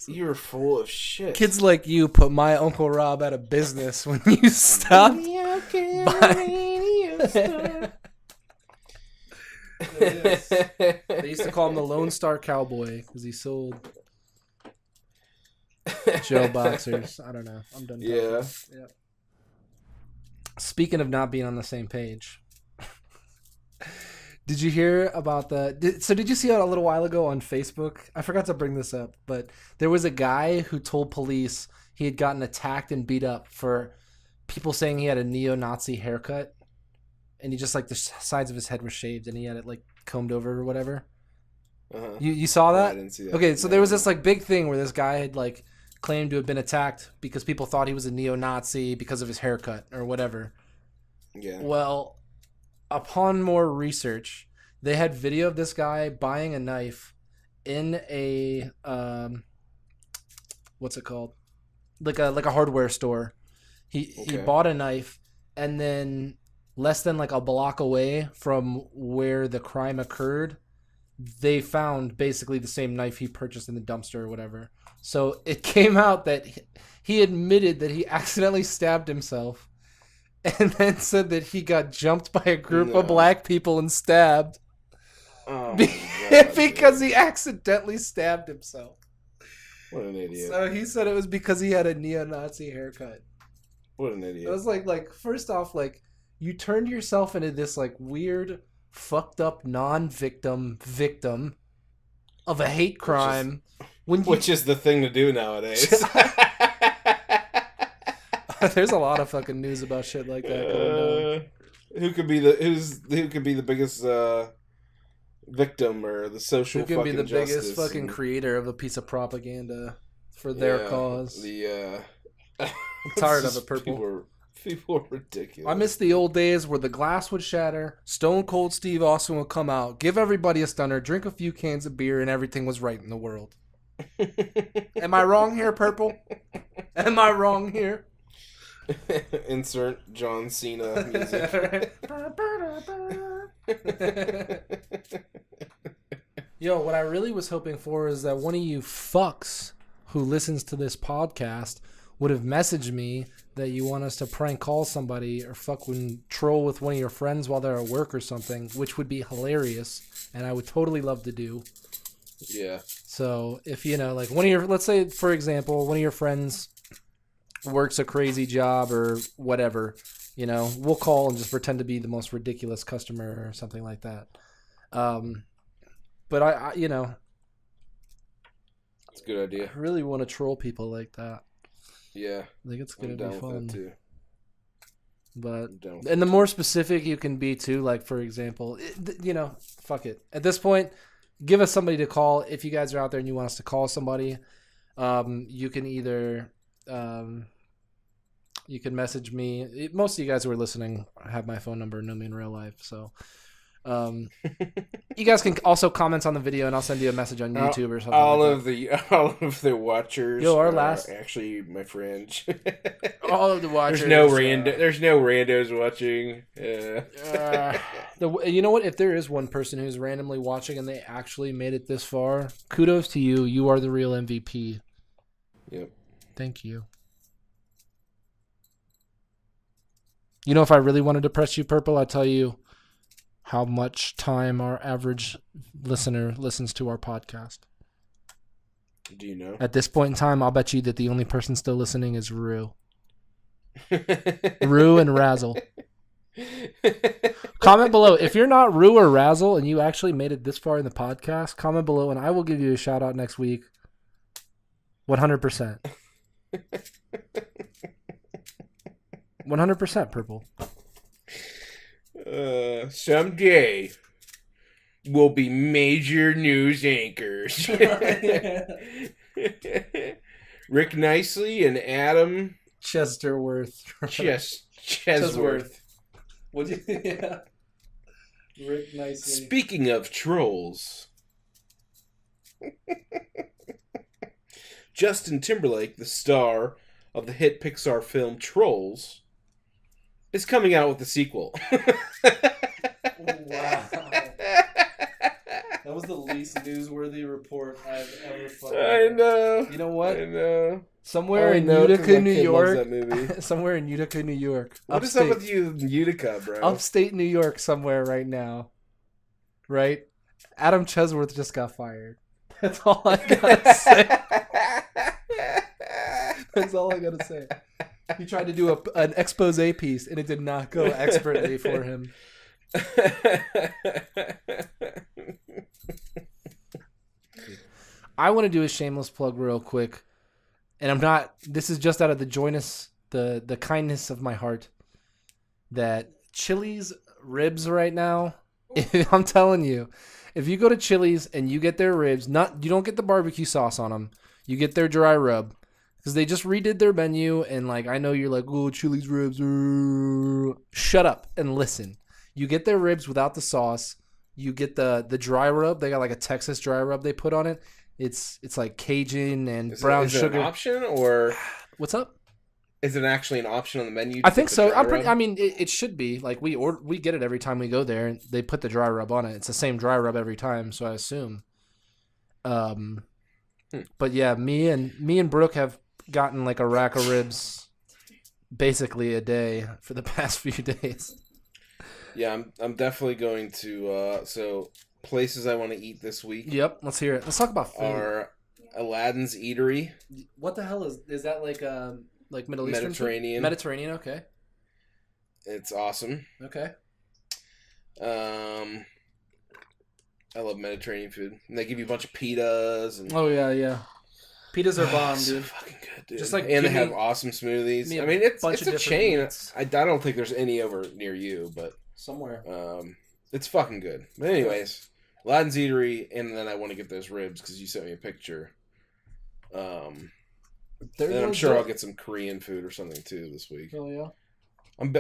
You're full of shit. Kids like you put my Uncle Rob out of business when you stopped They used to call him the Lone Star Cowboy because he sold Joe boxers. I don't know. I'm done. Yeah. Yeah. Speaking of not being on the same page, did you hear about did you see it a little while ago on Facebook? I forgot to bring this up, but there was a guy who told police he had gotten attacked and beat up for people saying he had a neo-Nazi haircut. And he just like the sides of his head were shaved and he had it like combed over or whatever. Uh-huh. You saw that? I didn't see that. Okay, so there was this like big thing where this guy had like claimed to have been attacked because people thought he was a neo-Nazi because of his haircut or whatever. Yeah. Well, upon more research, they had video of this guy buying a knife in a what's it called? Like a hardware store. He bought a knife, and then less than like a block away from where the crime occurred, they found basically the same knife he purchased in the dumpster or whatever. So it came out that he admitted that he accidentally stabbed himself and then said that he got jumped by a group of black people and stabbed because he accidentally stabbed himself. What an idiot. So he said it was because he had a neo-Nazi haircut. What an idiot. It was like first off, like, you turned yourself into this like weird, fucked up non-victim of a hate crime. Which is the thing to do nowadays. There's a lot of fucking news about shit like that going down. Who could be the biggest victim or the social? Who could be the biggest fucking creator of a piece of propaganda for their cause? I'm tired of it, Purple. People are ridiculous. I miss the old days where the glass would shatter, Stone Cold Steve Austin would come out, give everybody a stunner, drink a few cans of beer, and everything was right in the world. Am I wrong here, Purple? Am I wrong here? Insert John Cena music. Yo, what I really was hoping for is that one of you fucks who listens to this podcast would have messaged me that you want us to prank call somebody or fucking troll with one of your friends while they're at work or something, which would be hilarious, and I would totally love to do. Yeah. So if, you know, like one of your, let's say, for example, one of your friends works a crazy job or whatever, you know, we'll call and just pretend to be the most ridiculous customer or something like that. But I you know, it's a good idea. I really want to troll people like that. Yeah. I think it's going to be fun. With that too. But, and the more specific you can be too, like, for example, you know, fuck it. At this point, give us somebody to call. If you guys are out there and you want us to call somebody, you can either, You can message me. Most of you guys who are listening have my phone number, know me in real life. So you guys can also comment on the video, and I'll send you a message on YouTube or something. All of the watchers. Yo, our are last actually my friends. all of the watchers. There's no randos watching. You know what? If there is one person who's randomly watching and they actually made it this far, kudos to you. You are the real MVP. Yep. Thank you. You know, if I really wanted to press you purple, I'd tell you how much time our average listener listens to our podcast. Do you know? At this point in time, I'll bet you that the only person still listening is Rue. Rue and Razzle. Comment below. If you're not Rue or Razzle and you actually made it this far in the podcast, comment below and I will give you a shout out next week. 100%. 100% purple. Someday we'll be major news anchors. Rick Nicely and Adam Chesterworth. Chesworth. What do you? Yeah. Rick Nicely. Speaking of trolls, Justin Timberlake, the star of the hit Pixar film Trolls, is coming out with a sequel. Wow. That was the least newsworthy report I've ever fucking I know. You know what? I know. Somewhere in Utica, New York. Somewhere in Utica, New York. What is up with you in Utica, bro? Upstate New York somewhere right now. Right? Adam Chesworth just got fired. That's all I gotta say. That's all I gotta say. He tried to do an expose piece, and it did not go expertly for him. I want to do a shameless plug real quick, and I'm not. This is just out of the kindness of my heart. That Chili's ribs right now. I'm telling you, if you go to Chili's and you get their ribs, you don't get the barbecue sauce on them. You get their dry rub. Because they just redid their menu, and like I know you're like, oh, Chili's ribs. Shut up and listen. You get their ribs without the sauce. You get the dry rub. They got like a Texas dry rub they put on it. It's like Cajun and brown sugar. Is it an option or what's up? Is it actually an option on the menu? I think so. I mean, it should be. Like we get it every time we go there. And they put the dry rub on it. It's the same dry rub every time. So I assume. But yeah, me and Brooke have gotten like a rack of ribs basically a day for the past few days. Yeah, I'm definitely going to so places I want to eat this week. Yep, let's hear it. Let's talk about food. Are Aladdin's Eatery. What the hell is that like Middle Eastern Mediterranean food? Mediterranean, okay. It's awesome. Okay. I love Mediterranean food. And they give you a bunch of pitas and yeah. Pitas are bomb, so dude. fucking good, dude. Just like and they have awesome smoothies. I mean, it's a chain. I don't think there's any over near you, but somewhere. It's fucking good. But anyways, Aladdin's Eatery, and then I want to get those ribs because you sent me a picture. Then I'm sure I'll get some Korean food or something too this week. Oh yeah.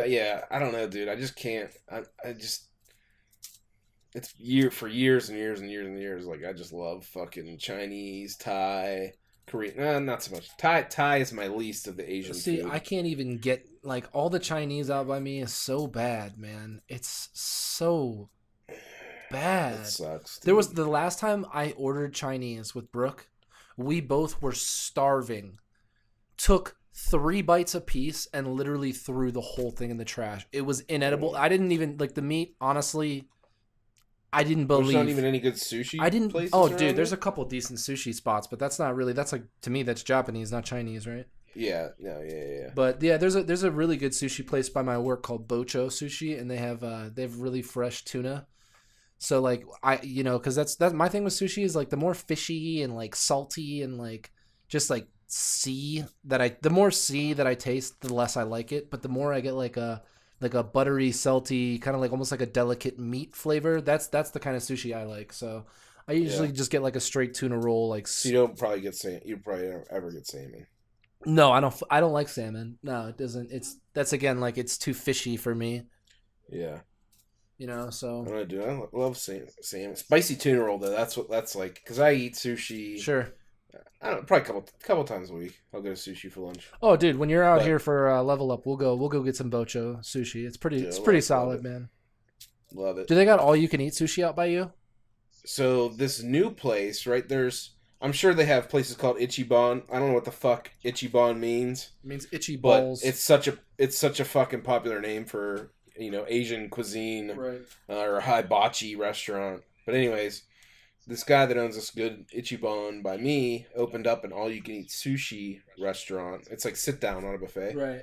Yeah, I don't know, dude. I just can't. I just. It's for years and years and years and years. Like I just love fucking Chinese, Thai, Korean. Not so much. Thai is my least of the Asian food. See, I can't even get like all the Chinese out by me is so bad, man. It's so bad. It sucks. Dude. There was the last time I ordered Chinese with Brooke, we both were starving. Took 3 bites apiece and literally threw the whole thing in the trash. It was inedible. I didn't even like the meat, honestly. I didn't believe. There's not even any good sushi. Places dude, there's a couple decent sushi spots, but that's not really. That's like to me, that's Japanese, not Chinese, right? Yeah, no, yeah. But yeah, there's a really good sushi place by my work called Bocho Sushi, and they have really fresh tuna. So like because that's my thing with sushi is like the more fishy and like salty and like just like the more sea that I taste, the less I like it. But the more I get like a buttery, salty, kind of like almost like a delicate meat flavor. That's the kind of sushi I like. So I usually just get like a straight tuna roll. Like so you don't probably get salmon. You probably don't ever get salmon. No, I don't like salmon. No, it doesn't. That's again like it's too fishy for me. Yeah. You know, so I do. I love salmon. Spicy tuna roll though. That's what that's like. Because I eat sushi. sure. I don't know, probably a couple times a week. I'll go to sushi for lunch. Oh, dude, when you're out But- here for Level Up, we'll go get some bocho sushi. It's pretty Yeah, solid, it. man. Love it. Do they got all you can eat sushi out by you? So this new place, right? I'm sure they have places called Ichiban. I don't know what the fuck Ichiban means, It means itchy but balls. it's such a fucking popular name for Asian cuisine right. or a hibachi restaurant. But anyways, this guy that owns this good Ichiban by me opened up an all-you-can-eat sushi restaurant. It's like sit down on a buffet, Right.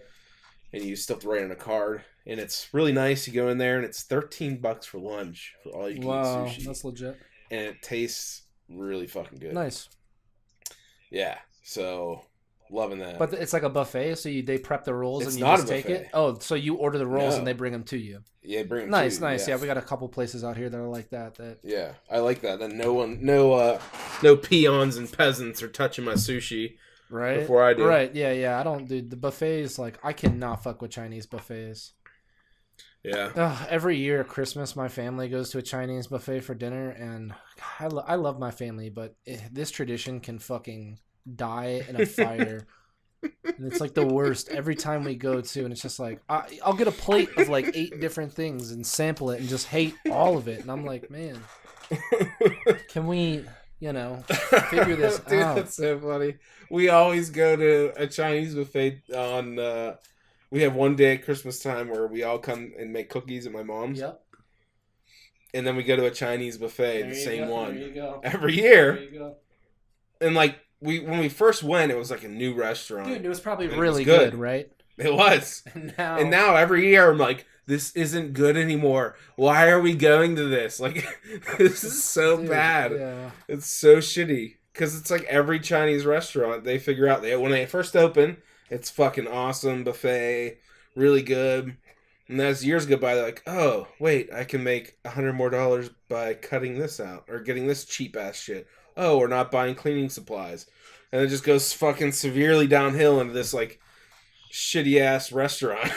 and you still have to write on a card, and it's really nice. You go in there, and it's $13 for lunch for all-you-can-eat Wow, sushi, that's legit. and it tastes really fucking good. Nice. Yeah, so loving that. But it's like a buffet, so they prep the rolls It's and you not just a take buffet. it. Oh, so you order the rolls No. and they bring them to you. Yeah, bring them Nice, to you, nice. Yeah, we got a couple places out here that are like that. Yeah, I like that. Then no peons and peasants are touching my sushi Right. before I do. Right. Yeah. I don't do the buffets. Like I cannot fuck with Chinese buffets. Yeah, Every year at Christmas, my family goes to a Chinese buffet for dinner, and I love my family, but this tradition can fucking die in a fire. And it's like the worst every time we go to, and it's just like I'll get a plate of like 8 different things and sample it and just hate all of it, and I'm like, man, can we, figure this Dude, out? that's so funny. We always go to a Chinese buffet on. We have one day at Christmas time where we all come and make cookies at my mom's, Yep. and then we go to a Chinese buffet, There the you same go, one There you go. every There year. you go. And like when we first went, it was like a new restaurant. Dude, it was probably It was really good. good, right? It was. And now, And now every year I'm like, this isn't good anymore. Why are we going to this? Like, this is so dude, bad. Yeah. It's so shitty. Because it's like every Chinese restaurant, they figure out, when they first open, it's fucking awesome buffet, really good. And as years go by, they're like, oh, wait, I can make $100 more by cutting this out or getting this cheap-ass shit. Oh, we're not buying cleaning supplies. And it just goes fucking severely downhill into this, like, shitty-ass restaurant.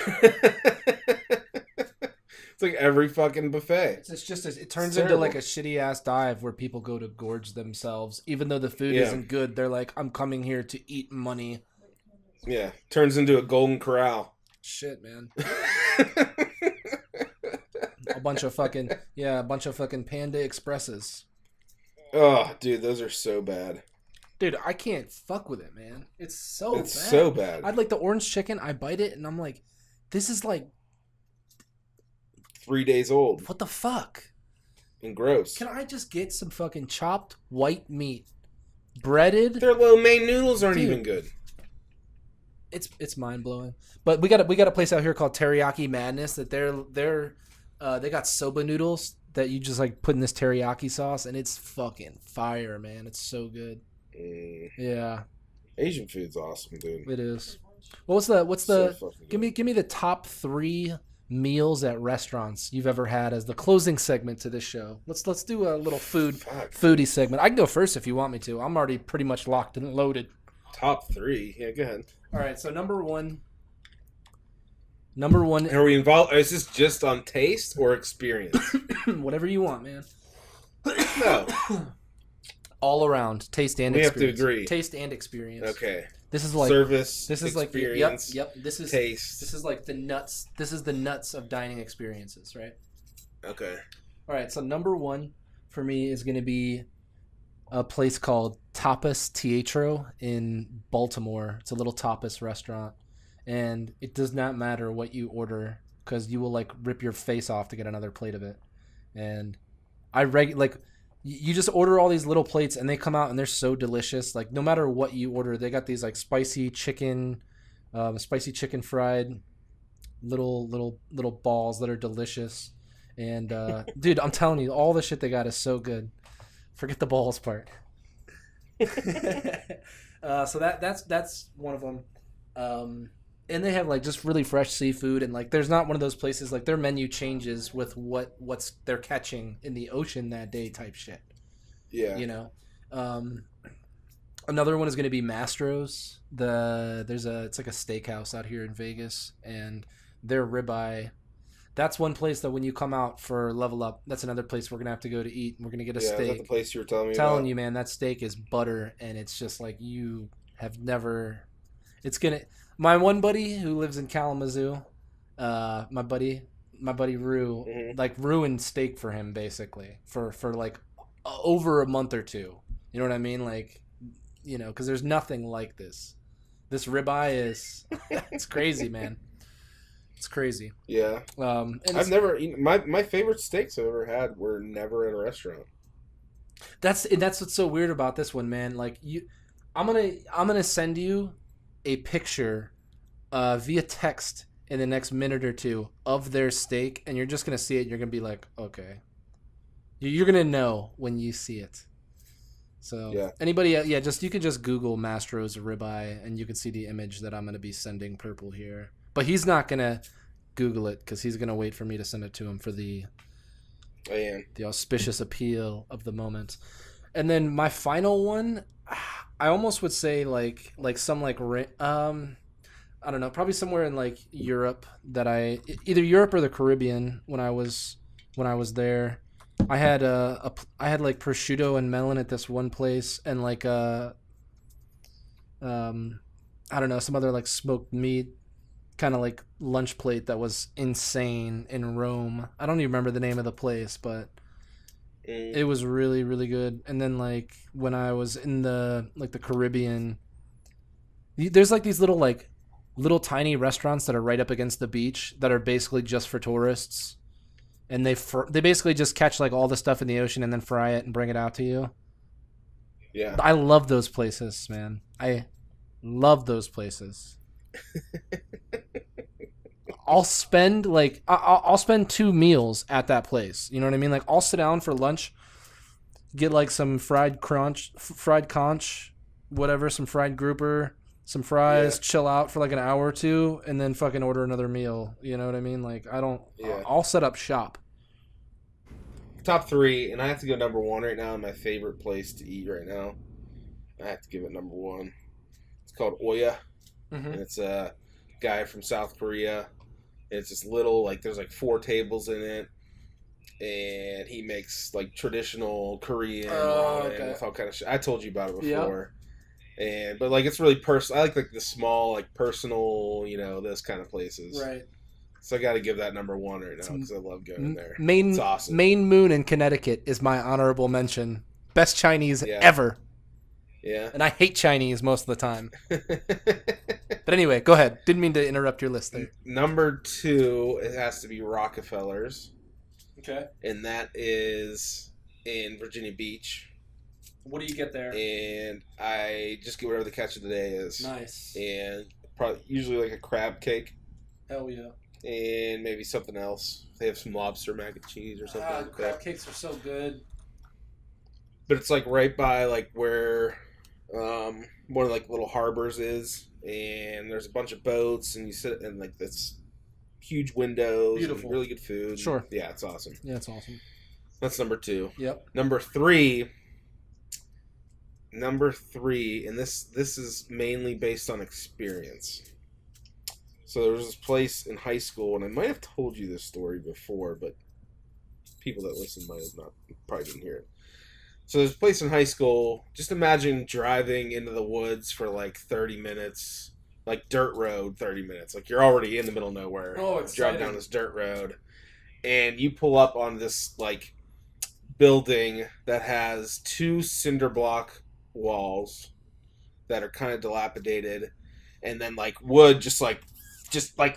It's like every fucking buffet. It's just it turns It's into like terrible. a shitty ass dive where people go to gorge themselves, even though the food Yeah. isn't good. They're like, I'm coming here to eat money. Yeah, turns into a golden corral. Shit, man. a bunch of fucking Panda Expresses. Oh, dude, those are so bad. Dude, I can't fuck with it, man. It's so It's bad. so bad. I'd like the orange chicken. I bite it and I'm like, this is like, 3 days old what the fuck? and gross. Can I just get some fucking chopped white meat, breaded? Their lo mein noodles aren't Dude. even good. It's mind blowing. But we got a place out here called Teriyaki Madness that they got soba noodles that you just like put in this teriyaki sauce and it's fucking fire, man. It's so good. Yeah, Asian food's awesome, dude. it is. What's the So fucking give good. me the top 3 meals at restaurants you've ever had as the closing segment to this show. Let's do a little Fuck. foodie segment. I can go first if you want me to. I'm already pretty much locked and loaded. Top 3. Yeah, go ahead. All right, so number one. Are we involved? Is this just on taste or experience? Whatever you want, man. No. All around taste and We have to experience. agree. Taste and experience. Okay. This is like Service. this is like experience. yep. This is Taste. like the nuts. This is the nuts of dining experiences, right? Okay. All right. So number 1 for me is going to be a place called Tapas Teatro in Baltimore. It's a little tapas restaurant, and it does not matter what you order because you will like rip your face off to get another plate of it. And you just order all these little plates and they come out and they're so delicious. Like no matter what you order, they got these like spicy chicken fried little balls that are delicious. And dude, I'm telling you, all the shit they got is so good. Forget the balls part. So that's one of them. And they have like just really fresh seafood, and like there's not one of those places like their menu changes with what's they're catching in the ocean that day type shit. Yeah. You know. Another one is going to be Mastro's. It's like a steakhouse out here in Vegas, and their ribeye. That's one place that when you come out for Level Up, that's another place we're gonna have to go to eat. We're gonna get a Is that steak. the place you were telling me Telling about? you, man, that steak is butter, and it's just like you have never. It's gonna. My one buddy who lives in Kalamazoo, my buddy Rue, like ruined steak for him basically for like over a month or two. You know what I mean? Like, you know, because there's nothing like this. This ribeye is it's crazy, man. It's crazy. Yeah. And I've never eaten my favorite steaks I've ever had were never at a restaurant. That's what's so weird about this one, man. Like I'm gonna send you a picture via text in the next minute or two of their steak, and you're just gonna see it. And you're gonna be like, okay, you're gonna know when you see it. So yeah. Anybody, you could just Google Mastro's ribeye, and you can see the image that I'm gonna be sending Purple here. But he's not gonna Google it because he's gonna wait for me to send it to him for the auspicious appeal of the moment. And then my final one, I almost would say like some like I don't know, probably somewhere in like Europe either Europe or the Caribbean when I was there. I had like prosciutto and melon at this one place, and like I don't know, some other like smoked meat kind of like lunch plate that was insane in Rome. I don't even remember the name of the place, but it was really, really good. And then like when I was in the Caribbean, there's like these little tiny restaurants that are right up against the beach that are basically just for tourists, and they basically just catch like all the stuff in the ocean and then fry it and bring it out to you. Yeah. I love those places, man. I love those places. I'll spend I'll spend 2 meals at that place. You know what I mean? Like I'll sit down for lunch, get like some fried conch, whatever, some fried grouper, some fries, chill out for like an hour or two, and then fucking order another meal. You know what I mean? Like I'll set up shop. Top 3, and I have to go number 1 right now. My favorite place to eat right now. I have to give it number 1. It's called Oya. Mm-hmm. And it's a guy from South Korea. And it's this little, like, there's like 4 tables in it. And he makes like traditional Korean ramen with all kind of shit. I told you about it before. Yep. But like it's really personal. I like the small, like personal, you know, those kind of places. Right. So I got to give that number 1 right now because I love going there. It's awesome. Main Moon in Connecticut is my honorable mention. Best Chinese ever. Yeah. And I hate Chinese most of the time. But anyway, go ahead. Didn't mean to interrupt your list there. Number 2, it has to be Rockefeller's. Okay. And that is in Virginia Beach. What do you get there? And I just get whatever the catch of the day is. Nice. And probably usually like a crab cake. Hell yeah. And maybe something else. They have some lobster mac and cheese or something like crab that. Cakes are so good. But it's like right by like where one of like little harbors is, and there's a bunch of boats, and you sit in like this huge windows. Beautiful. And really good food. Sure. Yeah, it's awesome. Yeah, it's awesome. That's number 2. Yep. Number 3, and this is mainly based on experience. So there was this place in high school, and I might have told you this story before, but people that listen might have not, probably didn't hear it. So there's a place in high school. Just imagine driving into the woods for like 30 minutes, like dirt road 30 minutes. Like you're already in the middle of nowhere. Oh, exciting. Drive down this dirt road, and you pull up on this like building that has 2 cinder block walls that are kind of dilapidated, and then like wood just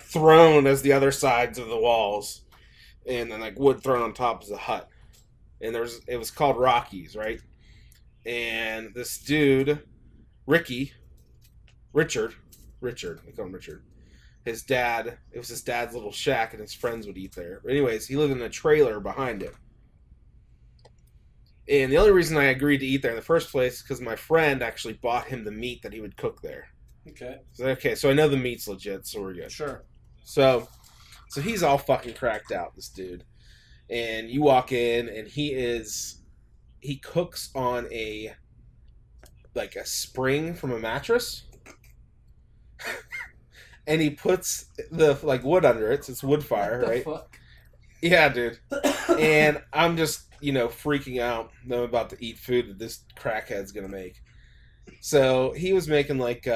thrown as the other sides of the walls, and then like wood thrown on top as a hut. And it was called Rocky's, right? And this dude, Richard, we call him Richard. It was his dad's little shack, and his friends would eat there. But anyways, he lived in a trailer behind it. And the only reason I agreed to eat there in the first place is because my friend actually bought him the meat that he would cook there. Okay. So I know the meat's legit, so we're good. Sure. So he's all fucking cracked out, this dude. And you walk in, and he cooks on like a spring from a mattress, and he puts the like wood under it. So it's wood fire, What the right? fuck? Yeah, dude. And I'm just, freaking out that I'm about to eat food that this crackhead's gonna make. So he was making like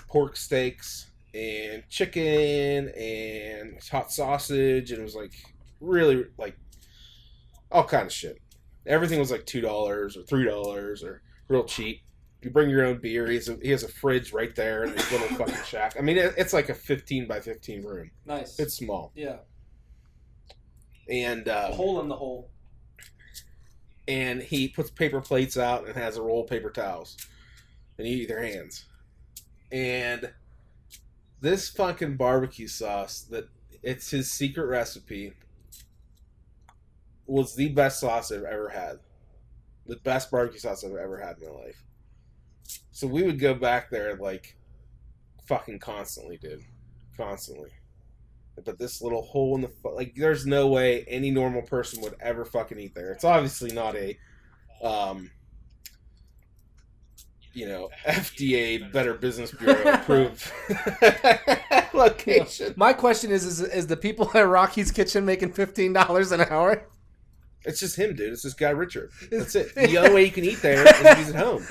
pork steaks and chicken and hot sausage, and it was like really like all kind of shit. Everything was like $2 or $3 or real cheap. You bring your own beer. He has a fridge right there in his little fucking shack. I mean, it's like a 15 by 15 room. Nice. It's small. Yeah. And A hole in the hole. and he puts paper plates out and has a roll of paper towels, and you eat their hands. And this fucking barbecue sauce, that it's his secret recipe, was the best sauce I've ever had. The best barbecue sauce I've ever had in my life. So we would go back there like fucking constantly, dude. Constantly. But this little hole in the like, there's no way any normal person would ever fucking eat there. It's obviously not a, FDA Better Business Bureau approved location. My question is the people at Rocky's Kitchen making $15 an hour? It's just him, dude. It's this guy Richard. That's it. The only way you can eat there is if he's at home.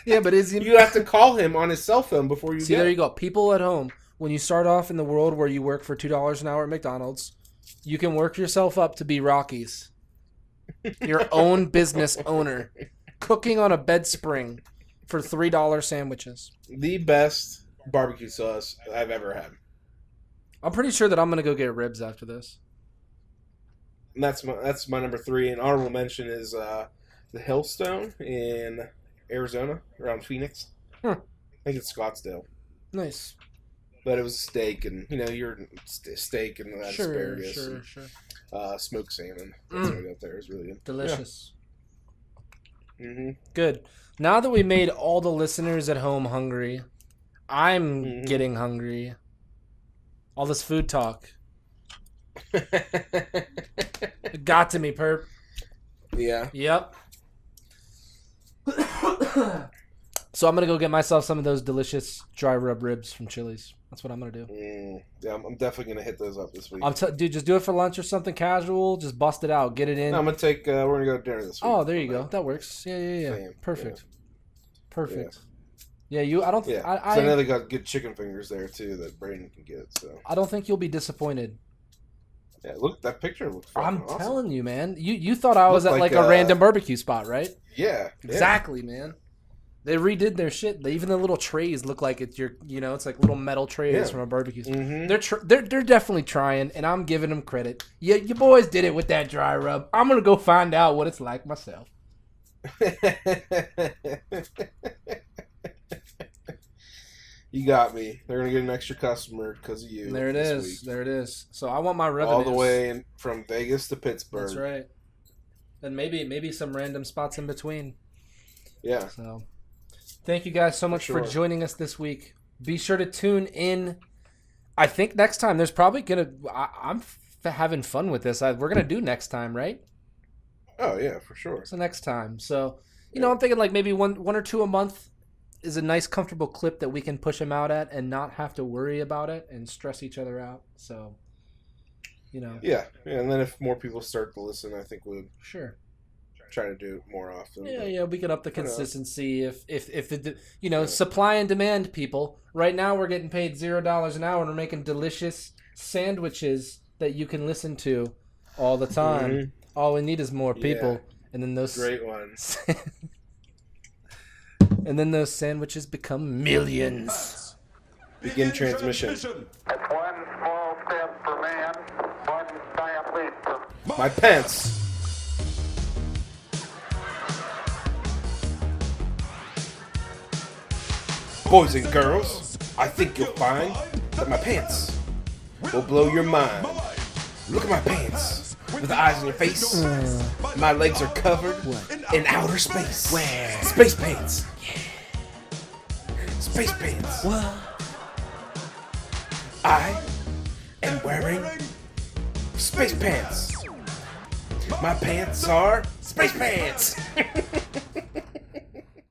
Yeah, but is he? You have to call him on his cell phone before you See, go. there you go. People at home, when you start off in the world where you work for $2 an hour at McDonald's, you can work yourself up to be Rocky's. Your own business owner. Cooking on a bed spring for $3 sandwiches. The best barbecue sauce I've ever had. I'm pretty sure that I'm going to go get ribs after this. And that's my number 3. And honorable mention is the Hillstone in Arizona, around Phoenix. Huh. I think it's Scottsdale. Nice. But it was a steak, and your steak and that asparagus, Sure. and smoked salmon. That's what I got there. It was really good. Delicious. Yeah. Mm-hmm. Good. Now that we made all the listeners at home hungry, I'm getting hungry. All this food talk. It got to me, perp. Yeah. Yep. So I'm going to go get myself some of those delicious dry rub ribs from Chili's. That's what I'm going to do. Yeah, I'm definitely going to hit those up this week. Dude, just do it for lunch or something casual. Just bust it out. Get it in. No, I'm going to take, we're going to go to dinner this week. Oh, there you go. That works. Yeah. Same. Perfect. Yeah. Perfect. Yeah, I don't think... Yeah, so I know they got good chicken fingers there, too, that Brayden can get, so... I don't think you'll be disappointed. Yeah, look, that picture looks fucking awesome. Telling you, man. You thought I was Looked at like like a random barbecue spot, right? Yeah. Exactly, man. They redid their shit. Even the little trays look like it's it's like little metal trays from a barbecue spot. Mm-hmm. They're definitely trying, and I'm giving them credit. Yeah, you boys did it with that dry rub. I'm gonna go find out what it's like myself. You got me. They're going to get an extra customer because of you. There it is. There it is. So I want my revenue. All the way from Vegas to Pittsburgh. That's right. And maybe some random spots in between. Yeah. So thank you guys so much for joining us this week. Be sure to tune in. I think next time there's probably going to... I'm having fun with this. We're going to do next time, right? Oh, yeah, for sure. So next time. So, I'm thinking like maybe one or two a month is a nice, comfortable clip that we can push them out at and not have to worry about it and stress each other out. So, Yeah, and then if more people start to listen, I think we'll try to do it more often. Yeah, we can up the consistency if supply and demand, people. Right now we're getting paid $0 an hour and we're making delicious sandwiches that you can listen to all the time. Mm-hmm. All we need is more people, and then those great ones. And then those sandwiches become millions. Begin transmission. One small step for man, one giant leap for... My pants. Boys and girls, I think you'll find that my pants will blow your mind. Look at my pants. With the eyes on your face. My legs are covered in outer space. Where? Space pants. Space pants. What? I am wearing space pants. My pants are space pants.